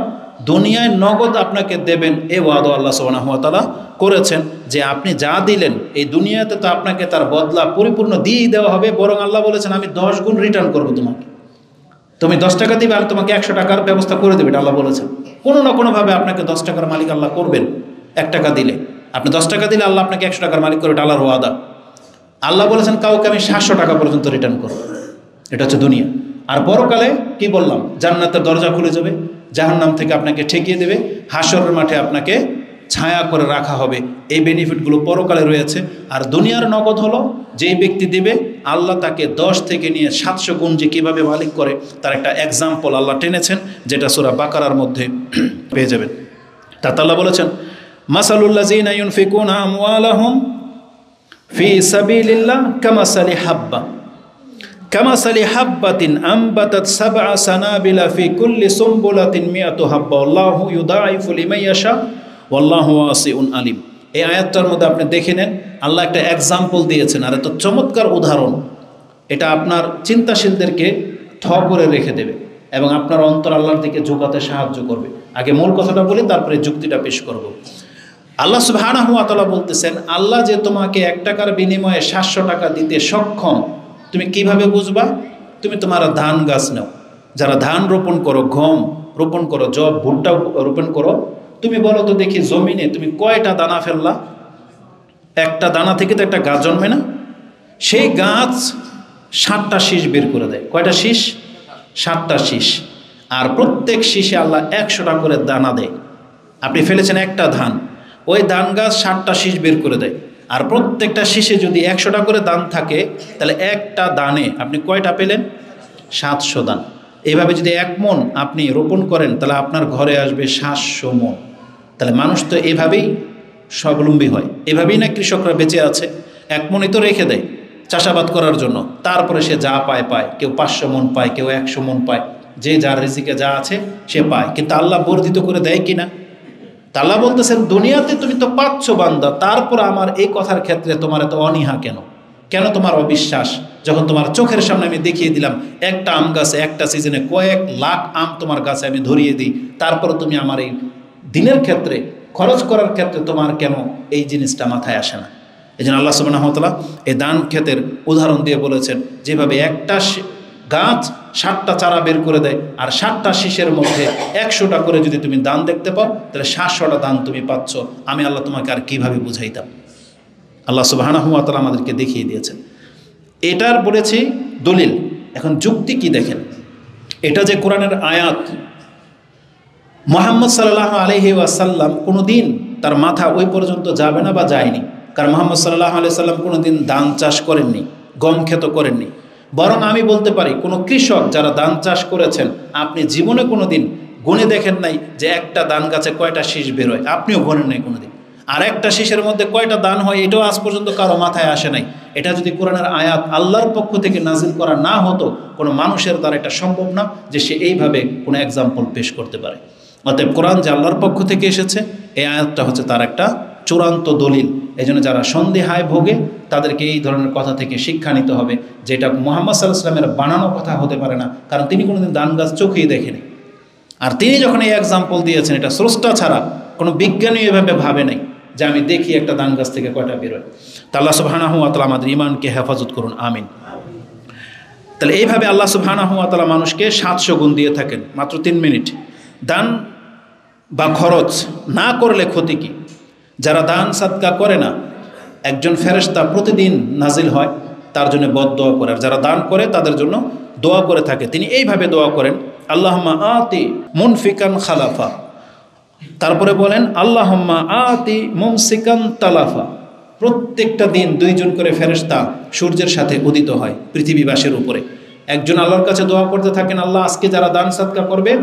দুনিয়ায় নগদ আপনাকে দেবেন এ ওয়াদা আল্লাহ সুবহানাহু ওয়া তাআলা করেছেন যে আপনি যা দিলেন এই দুনিয়াতে তো আপনাকে তার বদলা পরিপূর্ণ দিয়েই দেওয়া হবে। বরং আল্লাহ বলেছেন আমি 10 গুণ রিটার্ন করবো তোমাকে। তুমি 10 টাকা দিবে, আমি তোমাকে 100 টাকার ব্যবস্থা করে দেবে, এটা আল্লাহ বলেছেন। কোনো না কোনোভাবে আপনাকে 10 টাকার মালিক আল্লাহ করবেন। 1 টাকা দিলে, আপনি 10 টাকা দিলে আল্লাহ আপনাকে 100 টাকার মালিক করবে, এটা আল্লাহর ওয়াদা। আল্লাহ বলেছেন কাউকে আমি 700 টাকা পর্যন্ত রিটার্ন করবো। এটা হচ্ছে দুনিয়া। আর পরকালে কি বললাম, জান্নাতের দরজা খুলে যাবে, জাহান্নাম থেকে আপনাকে ঠেকিয়ে দেবে, হাসরের মাঠে আপনাকে ছায়া করে রাখা হবে। এই বেনিফিটগুলো পরকালে রয়েছে। আর দুনিয়ার নগদ হলো যেই ব্যক্তি দিবে, আল্লাহ তাকে 10 থেকে নিয়ে 700 গুণ যে কীভাবে মালিক করে তার একটা এক্সাম্পল আল্লাহ টেনেছেন, যেটা সূরা বাকারার মধ্যে পেয়ে যাবেন। তাতে আল্লাহ বলেছেন মাসালুল্লাযীনা ইউনফিকুনা আমওয়ালাহুম ফি সাবিলিল্লাহ কামাসালি হাব্বাতিন আম্বাতাত সাবআ সানাবিলা ফি কুল্লি সুমবুলাতিন মিয়াতু হাব্বা আল্লাহু ইউদাইফু লিমান ইয়াশা ওয়াল্লাহু ওয়াসিউন আলিম। এই আয়াতটার মধ্যে আপনি দেখে নেন, আল্লাহ একটা এক্সাম্পল দিয়েছেন, আর এত চমৎকার উদাহরণ, এটা আপনার চিন্তাশীলদেরকে থ করে রেখে দেবে এবং আপনার অন্তর আল্লাহর দিকে ঝুঁকাতে সাহায্য করবে। আগে মূল কথাটা বলি, তারপরে যুক্তিটা পেশ করব। আল্লাহ সুবহানাহু ওয়া তাআলা বলতেছেন, আল্লাহ যে তোমাকে 1 টাকার বিনিময়ে 700 টাকা দিতে সক্ষম, তুমি কিভাবে বুঝবা? তুমি তোমার ধান গাছ নাও, যারা ধান রোপণ করো, গম রোপণ করো, জব, ভুট্টা রোপণ করো, তুমি বলো তো দেখি জমিনে তুমি কয়টা দানা ফেললা? একটা দানা থেকে তো একটা গাছ জন্মে না? সেই গাছ 7টা শীষ বের করে দেয়। কয়টা শীষ? 7টা শীষ। আর প্রত্যেক শীষে আল্লাহ 100টা করে দানা দেয়। আপনি ফেলেছেন একটা ধান, ওই ধান গাছ 7টা শীষ বের করে দেয়। আর প্রত্যেকটা শীষে যদি 100টা করে দান থাকে, তাহলে একটা দানে আপনি কয়টা পেলেন? 700 দান। এইভাবে যদি 1 মণ আপনি রোপণ করেন, তাহলে আপনার ঘরে আসবে 700 মণ। তাহলে মানুষ তো এভাবেই স্বাবলম্বী হয়, এভাবেই না কৃষকরা বেঁচে আছে। 1 মণই তো রেখে দেয় চাষাবাদ করার জন্য, তারপরে সে যা পায় পায়, কেউ 500 মণ পায়, কেউ 100 মণ পায়, যে যার রিজিকে যা আছে সে পায়। কিন্তু আল্লাহ বর্ধিত করে দেয় কিনা? আল্লাহ বলতেছেন, দুনিয়াতে তুমি তো পাচ্ছ বান্দা, তারপর আমার এই কথার ক্ষেত্রে তোমার এত অনীহা কেন? কেন তোমার অবিশ্বাস? যখন তোমার চোখের সামনে আমি দেখিয়ে দিলাম একটা আম গাছে একটা সিজনে কয়েক লাখ আম তোমার গাছে আমি ধরিয়ে দিই, তারপর তুমি আমার এই দিনের ক্ষেত্রে, খরচ করার ক্ষেত্রে তোমার কেন এই জিনিসটা মাথায় আসে না? এই জন্য আল্লাহ সুবহানাহু ওয়া তাআলা এই দান ক্ষেতের উদাহরণ দিয়ে বলেছেন, যেভাবে একটা গাছ 7টা চারা বের করে দেয়, আর 7টা শীষের মধ্যে 100টা করে যদি তুমি দান দেখতে পাও, তাহলে 700টা দান তুমি পাচ্ছ। আমি আল্লাহ তোমাকে আর কিভাবে বুঝাইতাম? আল্লাহ সুবহানাহু ওয়া তাআলা আমাদেরকে দেখিয়ে দিয়েছেন। এটার বলেছি দলিল। এখন যুক্তি কি দেখেন, এটা যে কোরআনের আয়াত, মুহাম্মদ সাল্লাল্লাহু আলাইহি ওয়াসাল্লাম কোনোদিন তার মাথা ওই পর্যন্ত যাবে না বা যায়নি। কারণ মুহাম্মদ সাল্লাল্লাহু আলাইহি সাল্লাম কোনোদিন ধান চাষ করেননি, গম ক্ষেত করেননি। বরং আমি বলতে পারি, কোনো কৃষক যারা ধান চাষ করেছেন, আপনি জীবনে কোনোদিন গুণে দেখেন নাই যে একটা ধান গাছে কয়টা শীষ বেরোয়, আপনিও গণেন নাই কোনোদিন। আর একটা শীষের মধ্যে কয়টা দান হয়, এটাও আজ পর্যন্ত কারো মাথায় আসে নাই। এটা যদি কোরআনের আয়াত আল্লাহর পক্ষ থেকে নাজিল করা না হতো, কোনো মানুষের দ্বারা এটা সম্ভব না যে সে এইভাবে কোনো এক্সাম্পল পেশ করতে পারে। অতএব কোরআন যে আল্লাহর পক্ষ থেকে এসেছে, এই আয়াতটা হচ্ছে তার একটা চূড়ান্ত দলিল। এই জন্য যারা সন্দেহায় ভোগে, তাদেরকে এই ধরনের কথা থেকে শিক্ষা নিতে হবে, যেটা মুহাম্মদ সাল্লাল্লাহু আলাইহি ওয়াসাল্লামের বানানো কথা হতে পারে না, কারণ তিনি কোনোদিন ধান গাছ চোখেই দেখেনি। আর তিনি যখন এই এক্সাম্পল দিয়েছেন, এটা স্রষ্টা ছাড়া কোনো বিজ্ঞানী এভাবে ভাবে নাই যে আমি দেখি একটা ধান গাছ থেকে কয়টা বেরোয়। তা আল্লাহ সুবহানাহু ওয়া তাআলা আমাদের ঈমানকে হেফাজত করুন, আমিন। তাহলে এইভাবে আল্লাহ সুবহানাহু ওয়া তাআলা মানুষকে 700 গুণ দিয়ে থাকেন মাত্র 3 মিনিট। দান বা খরচ না করলে ক্ষতি কি? যারা দান সাদকা করে না, একজন ফেরেশতা প্রতিদিন নাজিল হয় তার জন্য বদদোয়া করে, আর যারা দান করে তাদের জন্য দোয়া করে থাকে। তিনি এইভাবে দোয়া করেন, আল্লাহুম্মা আতি মুনফিকান খালাফা। তারপরে বলেন, আল্লাহুম্মা আতি মুমসিকান তালাফা। প্রত্যেকটা দিন 2 জন করে ফেরেশতা সূর্যের সাথে উদিত হয় পৃথিবীবাসীর উপরে। একজন আল্লাহর কাছে দোয়া করতে থাকেন, আল্লাহ আজকে যারা দান সাদকা করবে,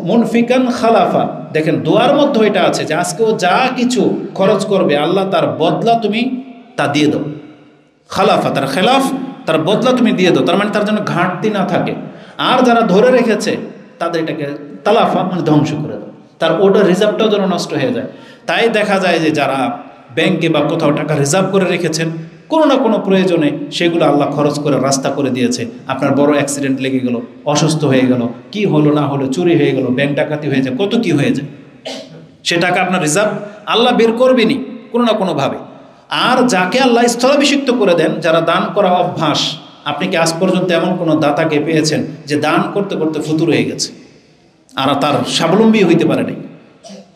মুনফিকান খালাফা। দেখেন দোয়ার মধ্যে এটা আছে যে আজকেও যা কিছু খরচ করবে, আল্লাহ তার বদলা তুমি তা দিয়ে দাও। খালাফা তার খেলাফ, তার বদলা তুমি দিয়ে দাও, তার মানে তার জন্য ঘাটতি না থাকে। আর যারা ধরে রেখেছে তাদের এটাকে তালাফা, মানে ধ্বংস করে দাও, তার ওটা রিজার্ভটাও যেন নষ্ট হয়ে যায়। তাই দেখা যায় যে যারা ব্যাংকে বা কোথাও টাকা রিজার্ভ করে রেখেছেন, কোনো না কোনো প্রয়োজনে সেগুলো আল্লাহ খরচ করে রাস্তা করে দিয়েছে। আপনার বড় অ্যাক্সিডেন্ট লেগে গেল, অসুস্থ হয়ে গেল, কি হলো না হলো, চুরি হয়ে গেল, ব্যাংক ডাকাতি হয়ে যায়, কত কি হয়ে যায়, সে টাকা আপনার রিজার্ভ আল্লাহ বের করবেনি কোনো না কোনোভাবে। আর যাকে আল্লাহ স্থলাভিষিক্ত করে দেন, যারা দান করা অভ্যাস, আপনি কি আজ পর্যন্ত এমন কোনো দাতাকে পেয়েছেন যে দান করতে করতে ফুতুর হয়ে গেছে আর তার স্বাবলম্বী হইতে পারে নাই?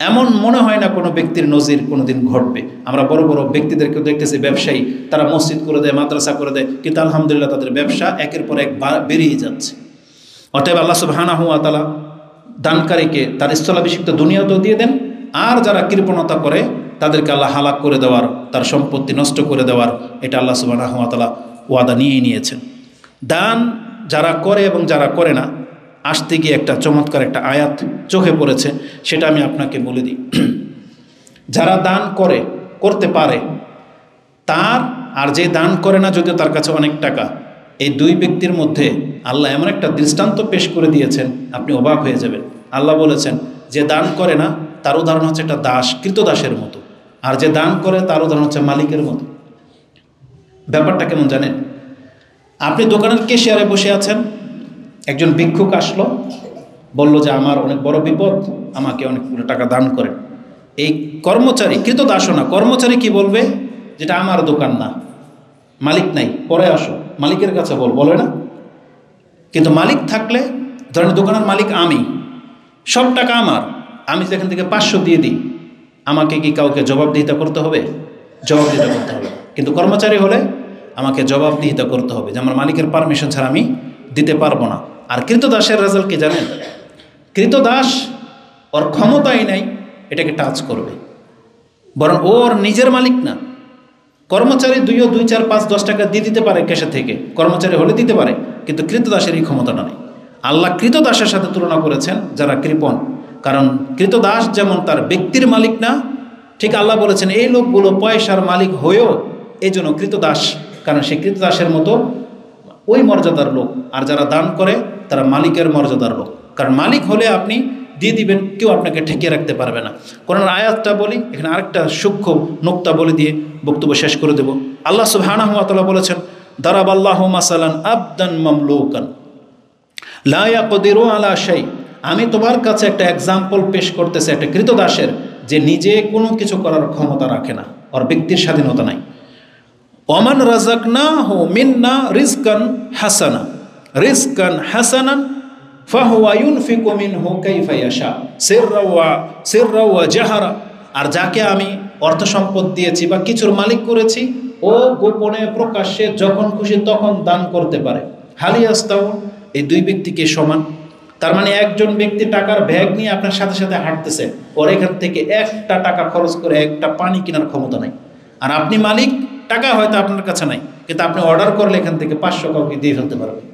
এমন মনে হয় না কোনো ব্যক্তির নজির কোনোদিন ঘটবে। আমরা বড় বড় ব্যক্তিদেরকেও দেখতেছি, ব্যবসায়ী, তারা মসজিদ করে দেয়, মাদ্রাসা করে দেয়, কিন্তু আলহামদুলিল্লাহ তাদের ব্যবসা একের পর এক বেরিয়ে যাচ্ছে। অতএব আল্লাহ সুবহানাহু ওয়া তাআলা দানকারীকে তার স্থলাভিষিক্ত দুনিয়াতেও দিয়ে দেন, আর যারা কৃপণতা করে তাদেরকে আল্লাহ হালাক করে দেওয়ার, তার সম্পত্তি নষ্ট করে দেওয়ার, এটা আল্লাহ সুবহানাহু ওয়া তাআলা ওয়াদা নিয়েই নিয়েছেন। দান যারা করে এবং যারা করে না, আসতে গিয়ে একটা চমৎকার একটা আয়াত চোখে পড়েছে, সেটা আমি আপনাকে বলে দিই। যারা দান করে, করতে পারে তার, আর যে দান করে না যদিও তার কাছে অনেক টাকা, এই 2 ব্যক্তির মধ্যে আল্লাহ এমন একটা দৃষ্টান্ত পেশ করে দিয়েছেন, আপনি অবাক হয়ে যাবেন। আল্লাহ বলেছেন, যে দান করে না তার উদাহরণ হচ্ছে একটা দাস, কৃতদাসের মতো। আর যে দান করে তার উদাহরণ হচ্ছে মালিকের মতো। ব্যাপারটা কেমন জানেন? আপনি দোকানের ক্যাশিয়ারে বসে আছেন, একজন ভিক্ষুক আসলো, বলল যে আমার অনেক বড় বিপদ, আমাকে অনেকগুলো টাকা দান করেন। এই কর্মচারী, কৃতদাসও না, কর্মচারী কি বলবে? যেটা আমার দোকান না, মালিক নাই, পরে আসো, মালিকের কাছে বলে না। কিন্তু মালিক থাকলে, ধরেন দোকানের মালিক আমি, সব টাকা আমার, আমি যেখান থেকে 500 দিয়ে দিই, আমাকে কি কাউকে জবাবদিহিতা করতে হবে? জবাবদিহিতা করতে হবে। কিন্তু কর্মচারী হলে আমাকে জবাবদিহিতা করতে হবে, যে আমার মালিকের পারমিশন ছাড়া আমি দিতে পারবো না। আর কৃতদাসের রেজাল্ট কি জানেন? কৃতদাস ওর ক্ষমতাই নাই এটাকে টাচ করবে, বরং ওর নিজের মালিক না। কর্মচারী 2, 4, 5, 10 টাকা দিয়ে দিতে পারে ক্যাশে থেকে, কর্মচারী হলে দিতে পারে, কিন্তু কৃতদাসের এই ক্ষমতাটা নেই। আল্লাহ কৃতদাসের সাথে তুলনা করেছেন যারা কৃপণ। কারণ কৃতদাস যেমন তার ব্যক্তির মালিক না, ঠিক আল্লাহ বলেছেন এই লোকগুলো পয়সার মালিক হয়েও এই জন্য কৃতদাস, কারণ সে কৃতদাসের মতো ওই মর্যাদার লোক। আর যারা দান করে তারা মালিকের মর্যাদার লোক, কারণ মালিক হলে আপনি দিয়ে দিবেন, কেউ আপনাকে ঠেকিয়ে রাখতে পারবে না। কোরআনের আয়াতটা বলি, এখানে আরেকটা সূক্ষ্ম নোক্তা বলে দিয়ে বক্তব্য শেষ করে দেব। আল্লাহ সুবহানাহু ওয়া তাআলা বলেছেন, দারাবাল্লাহু মাসালান আবদান মামলুকান লা ইয়াকদিরু আলা শাই। আমি তোমার কাছে একটা এক্সাম্পল পেশ করতেছি একটা কৃতদাসের, যে নিজে কোনো কিছু করার ক্ষমতা রাখে না, ওর ব্যক্তির স্বাধীনতা নাই। ওমান রাযাকনাহু মিন্না রিজকান হাসানা, রিজকান হাসানান ফাহুয়া ইউনফিকু মিনহু কাইফা ইয়াশা সিররা ওয়া জাহারা। আর যাকে আমি অর্থ সম্পদ দিয়েছি বা কিছুর মালিক করেছি, ও গোপনে প্রকাশ্যে যখন খুশি তখন দান করতে পারে। হালিয়াস্তাও, এই দুই ব্যক্তিকে সমান। তার মানে একজন ব্যক্তি টাকার ব্যাগ নিয়ে আপনার সাথে সাথে হাঁটতেছে, ওর এখান থেকে একটা টাকা খরচ করে একটা পানি কেনার ক্ষমতা নাই। আর আপনি মালিক, টাকা হয়তো আপনার কাছে নাই, কিন্তু আপনি অর্ডার করলে এখান থেকে 500 কাউকে দিয়ে ফেলতে পারবেন।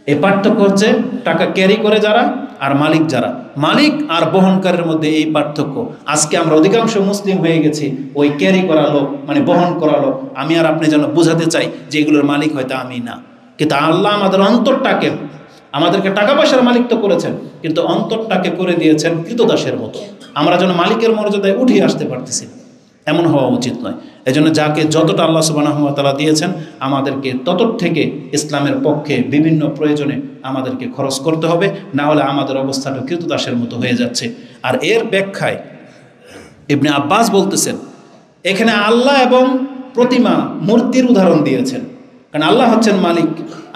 এই পার্থক্য হচ্ছে টাকা ক্যারি করে যারা আর মালিক যারা। মালিক আর বহনকারের মধ্যে এই পার্থক্য। আজকে আমরা অধিকাংশ মুসলিম হয়ে গেছি ওই ক্যারি করা লোক, মানে বহন করা লোক। আমি আর আপনি যেন বোঝাতে চাই যে এগুলোর মালিক হয়তো আমি না, কিন্তু আল্লাহ আমাদের অন্তরটাকে, আমাদেরকে টাকা পয়সার মালিক তো করেছেন, কিন্তু অন্তরটাকে করে দিয়েছেন কৃতদাসের মতো। আমরা যেন মালিকের মর্যাদায় উঠিয়ে আসতে পারতেছি, এমন হওয়া উচিত নয়। এজন্য যাকে যতটা আল্লাহ সুবহানাহু ওয়া তাআলা দিয়েছেন, আমাদেরকে তত থেকে ইসলামের পক্ষে বিভিন্ন প্রয়োজনে আমাদেরকে খরচ করতে হবে, না হলে আমাদের অবস্থাটা কৃতদাসের মতো হয়ে যাচ্ছে। আর এর ব্যাখ্যায় ইবনে আব্বাস বলতেছেন, এখানে আল্লাহ এবং প্রতিমা, মূর্তির উদাহরণ দিয়েছেন। কারণ আল্লাহ হচ্ছেন মালিক,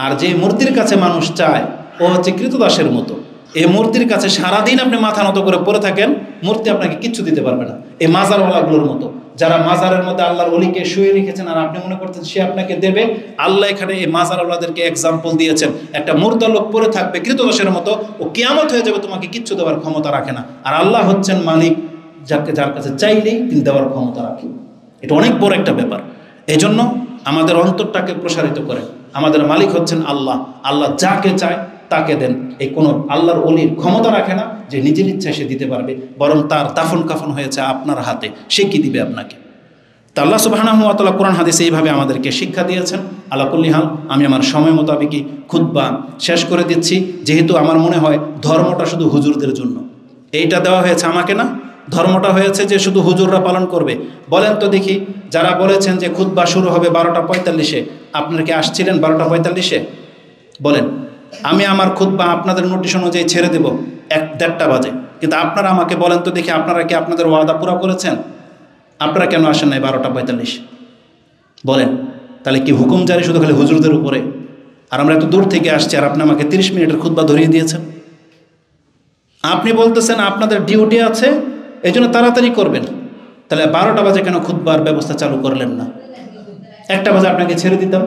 আর যে মূর্তির কাছে মানুষ চায় ও হচ্ছে কৃতদাসের মতো। এই মূর্তির কাছে সারাদিন আপনি মাথা নত করে পড়ে থাকেন, মূর্তি আপনাকে কিচ্ছু দিতে পারবে না। এই মাজারওয়ালাগুলোর মতো, যারা মাজারের মধ্যে আল্লাহর ওলিকে শুয়ে রেখেছেন আর আপনি মনে করতেন সে আপনাকে দেবে। আল্লাহ এখানে এই মাজারওয়ালাদেরকে এক্সাম্পল দিয়েছেন, একটা মুর্দা লোক পড়ে থাকবে কৃতদাসের মতো, ও কিয়ামত হয়ে যাবে, তোমাকে কিচ্ছু দেওয়ার ক্ষমতা রাখে না। আর আল্লাহ হচ্ছেন মালিক, যার কাছে চাইলেই তিনি দেওয়ার ক্ষমতা রাখেন। এটা অনেক বড় একটা ব্যাপার। এই জন্য আমাদের অন্তরটাকে প্রসারিত করে। আমাদের মালিক হচ্ছেন আল্লাহ, আল্লাহ যাকে চায় তাকে দেন। এই কোনো আল্লাহর ওলির ক্ষমতা রাখে না যে নিজের ইচ্ছায় সে দিতে পারবে, বরং তার দাফন কাফন হয়েছে আপনার হাতে, সে কি দিবে আপনাকে? তা আল্লাহ সুবহানাহু ওয়া তাআলা কোরআন হাদিসে এইভাবে আমাদেরকে শিক্ষা দিয়েছেন। আলা কুল্লি হাল, আমি আমার সময় মোতাবেকই খুতবা শেষ করে দিচ্ছি, যেহেতু আমার মনে হয় ধর্মটা শুধু হুজুরদের জন্য। এইটা দেওয়া হয়েছে আমাকে না, ধর্মটা হয়েছে যে শুধু হুজুররা পালন করবে। বলেন তো দেখি, যারা বলেছেন যে খুতবা শুরু হবে 12:45, আপনারা কি আসছিলেন 12:45? বলেন। আমি আমার খুতবা আপনাদের নোটিশ অনুযায়ী ছেড়ে দেব 1-1:30 বাজে, কিন্তু আপনারা আমাকে বলেন তো দেখি, আপনারা কি আপনাদের ওয়াদা পুরো করেছেন? আপনারা কেন আসেন নাই 12:45? বলেন। তাহলে কি হুকুম জারি শুধু খালি হুজুরদের উপরে? আর আমরা এত দূর থেকে আসছি, আর আপনি আমাকে 30 মিনিটের খুতবা ধরিয়ে দিয়েছেন। আপনি বলতেছেন আপনাদের ডিউটি আছে, এই জন্য তাড়াতাড়ি করবেন। তাহলে 12টা বাজে কেন খুতবার ব্যবস্থা চালু করলেন না? 1টা বাজে আপনাকে ছেড়ে দিতাম,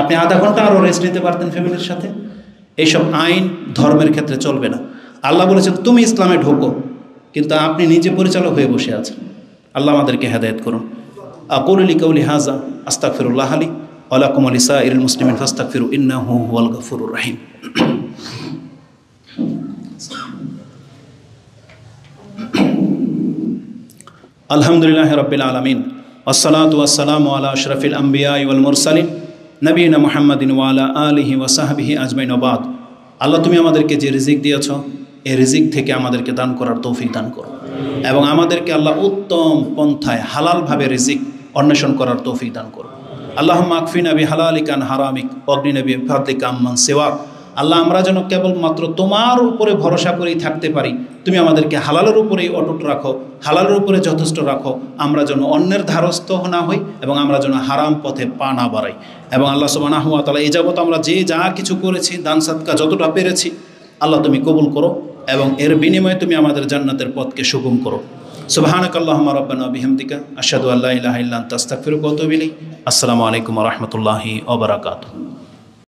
আপনি আধা ঘন্টা আরও রেস্ট নিতে পারতেন ফ্যামিলির সাথে। এইসব আইন ধর্মের ক্ষেত্রে চলবে না। আল্লাহ বলেছেন তুমি ইসলামে ঢোকো, কিন্তু আপনি নিজে পরিচালক হয়ে বসে আছেন। আল্লাহ আমাদেরকে হেদায়েত করুন। আকুলু লিকাউলি হাযা আস্তাগফিরুল্লাহ লি ওয়া লাকুম ওয়া লিসাইরিল মুসলিমিন ফাস্তাগফিরু ইন্নাহু হুয়াল গফুরুর রহিম। আলহামদুলিল্লাহি রাব্বিল আলামিন, ওয়াসসালাতু ওয়াসসালামু আলা আশরাফিল আমবিয়া ওয়াল মুরসালিন নবীনা মুহাম্মাদিন ওয়া আলা আলিহি ওয়া সাহবিহি আজমাইন। ওয়া বাদ। আল্লাহ তুমি আমাদেরকে যে রিজিক দিয়েছ, এই রিজিক থেকে আমাদেরকে দান করার তৌফিক দান করো। এবং আমাদেরকে আল্লাহ উত্তম পন্থায় হালালভাবে রিজিক অন্বেষণ করার তৌফিক দান করো। আল্লাহুম্মা আকফিনা বিহালালিকা আন হারামিক ওয়াগনিনা বিফাদলিকা আম্মান সিওয়াক। আল্লাহ আমরা যেন কেবলমাত্র তোমার উপরে ভরসা করেই থাকতে পারি, তুমি আমাদেরকে হালালের উপরেই অটুট রাখো, হালালের উপরে যথেষ্ট রাখো, আমরা যেন অন্যের ধারস্থ না হই এবং আমরা যেন হারাম পথে পা না বাড়াই। এবং আল্লাহ সুবহানাহু ওয়া তাআলা এই যাবত আমরা যে যা কিছু করেছি, দান সাদকা যতটা পেরেছি, আল্লাহ তুমি কবুল করো এবং এর বিনিময়ে তুমি আমাদের জান্নাতের পথকে সুগম করো। সুবহানাকাল্লাহুম্মা রাব্বানা বিহামদিকা আশহাদু আল্লা ইলাহা ইল্লা আনতা আস্তাগফিরুকা ওয়া আতুবু ইলাইক। আসসালামু আলাইকুম ওয়া রাহমাতুল্লাহি ওয়া বারাকাতুহু।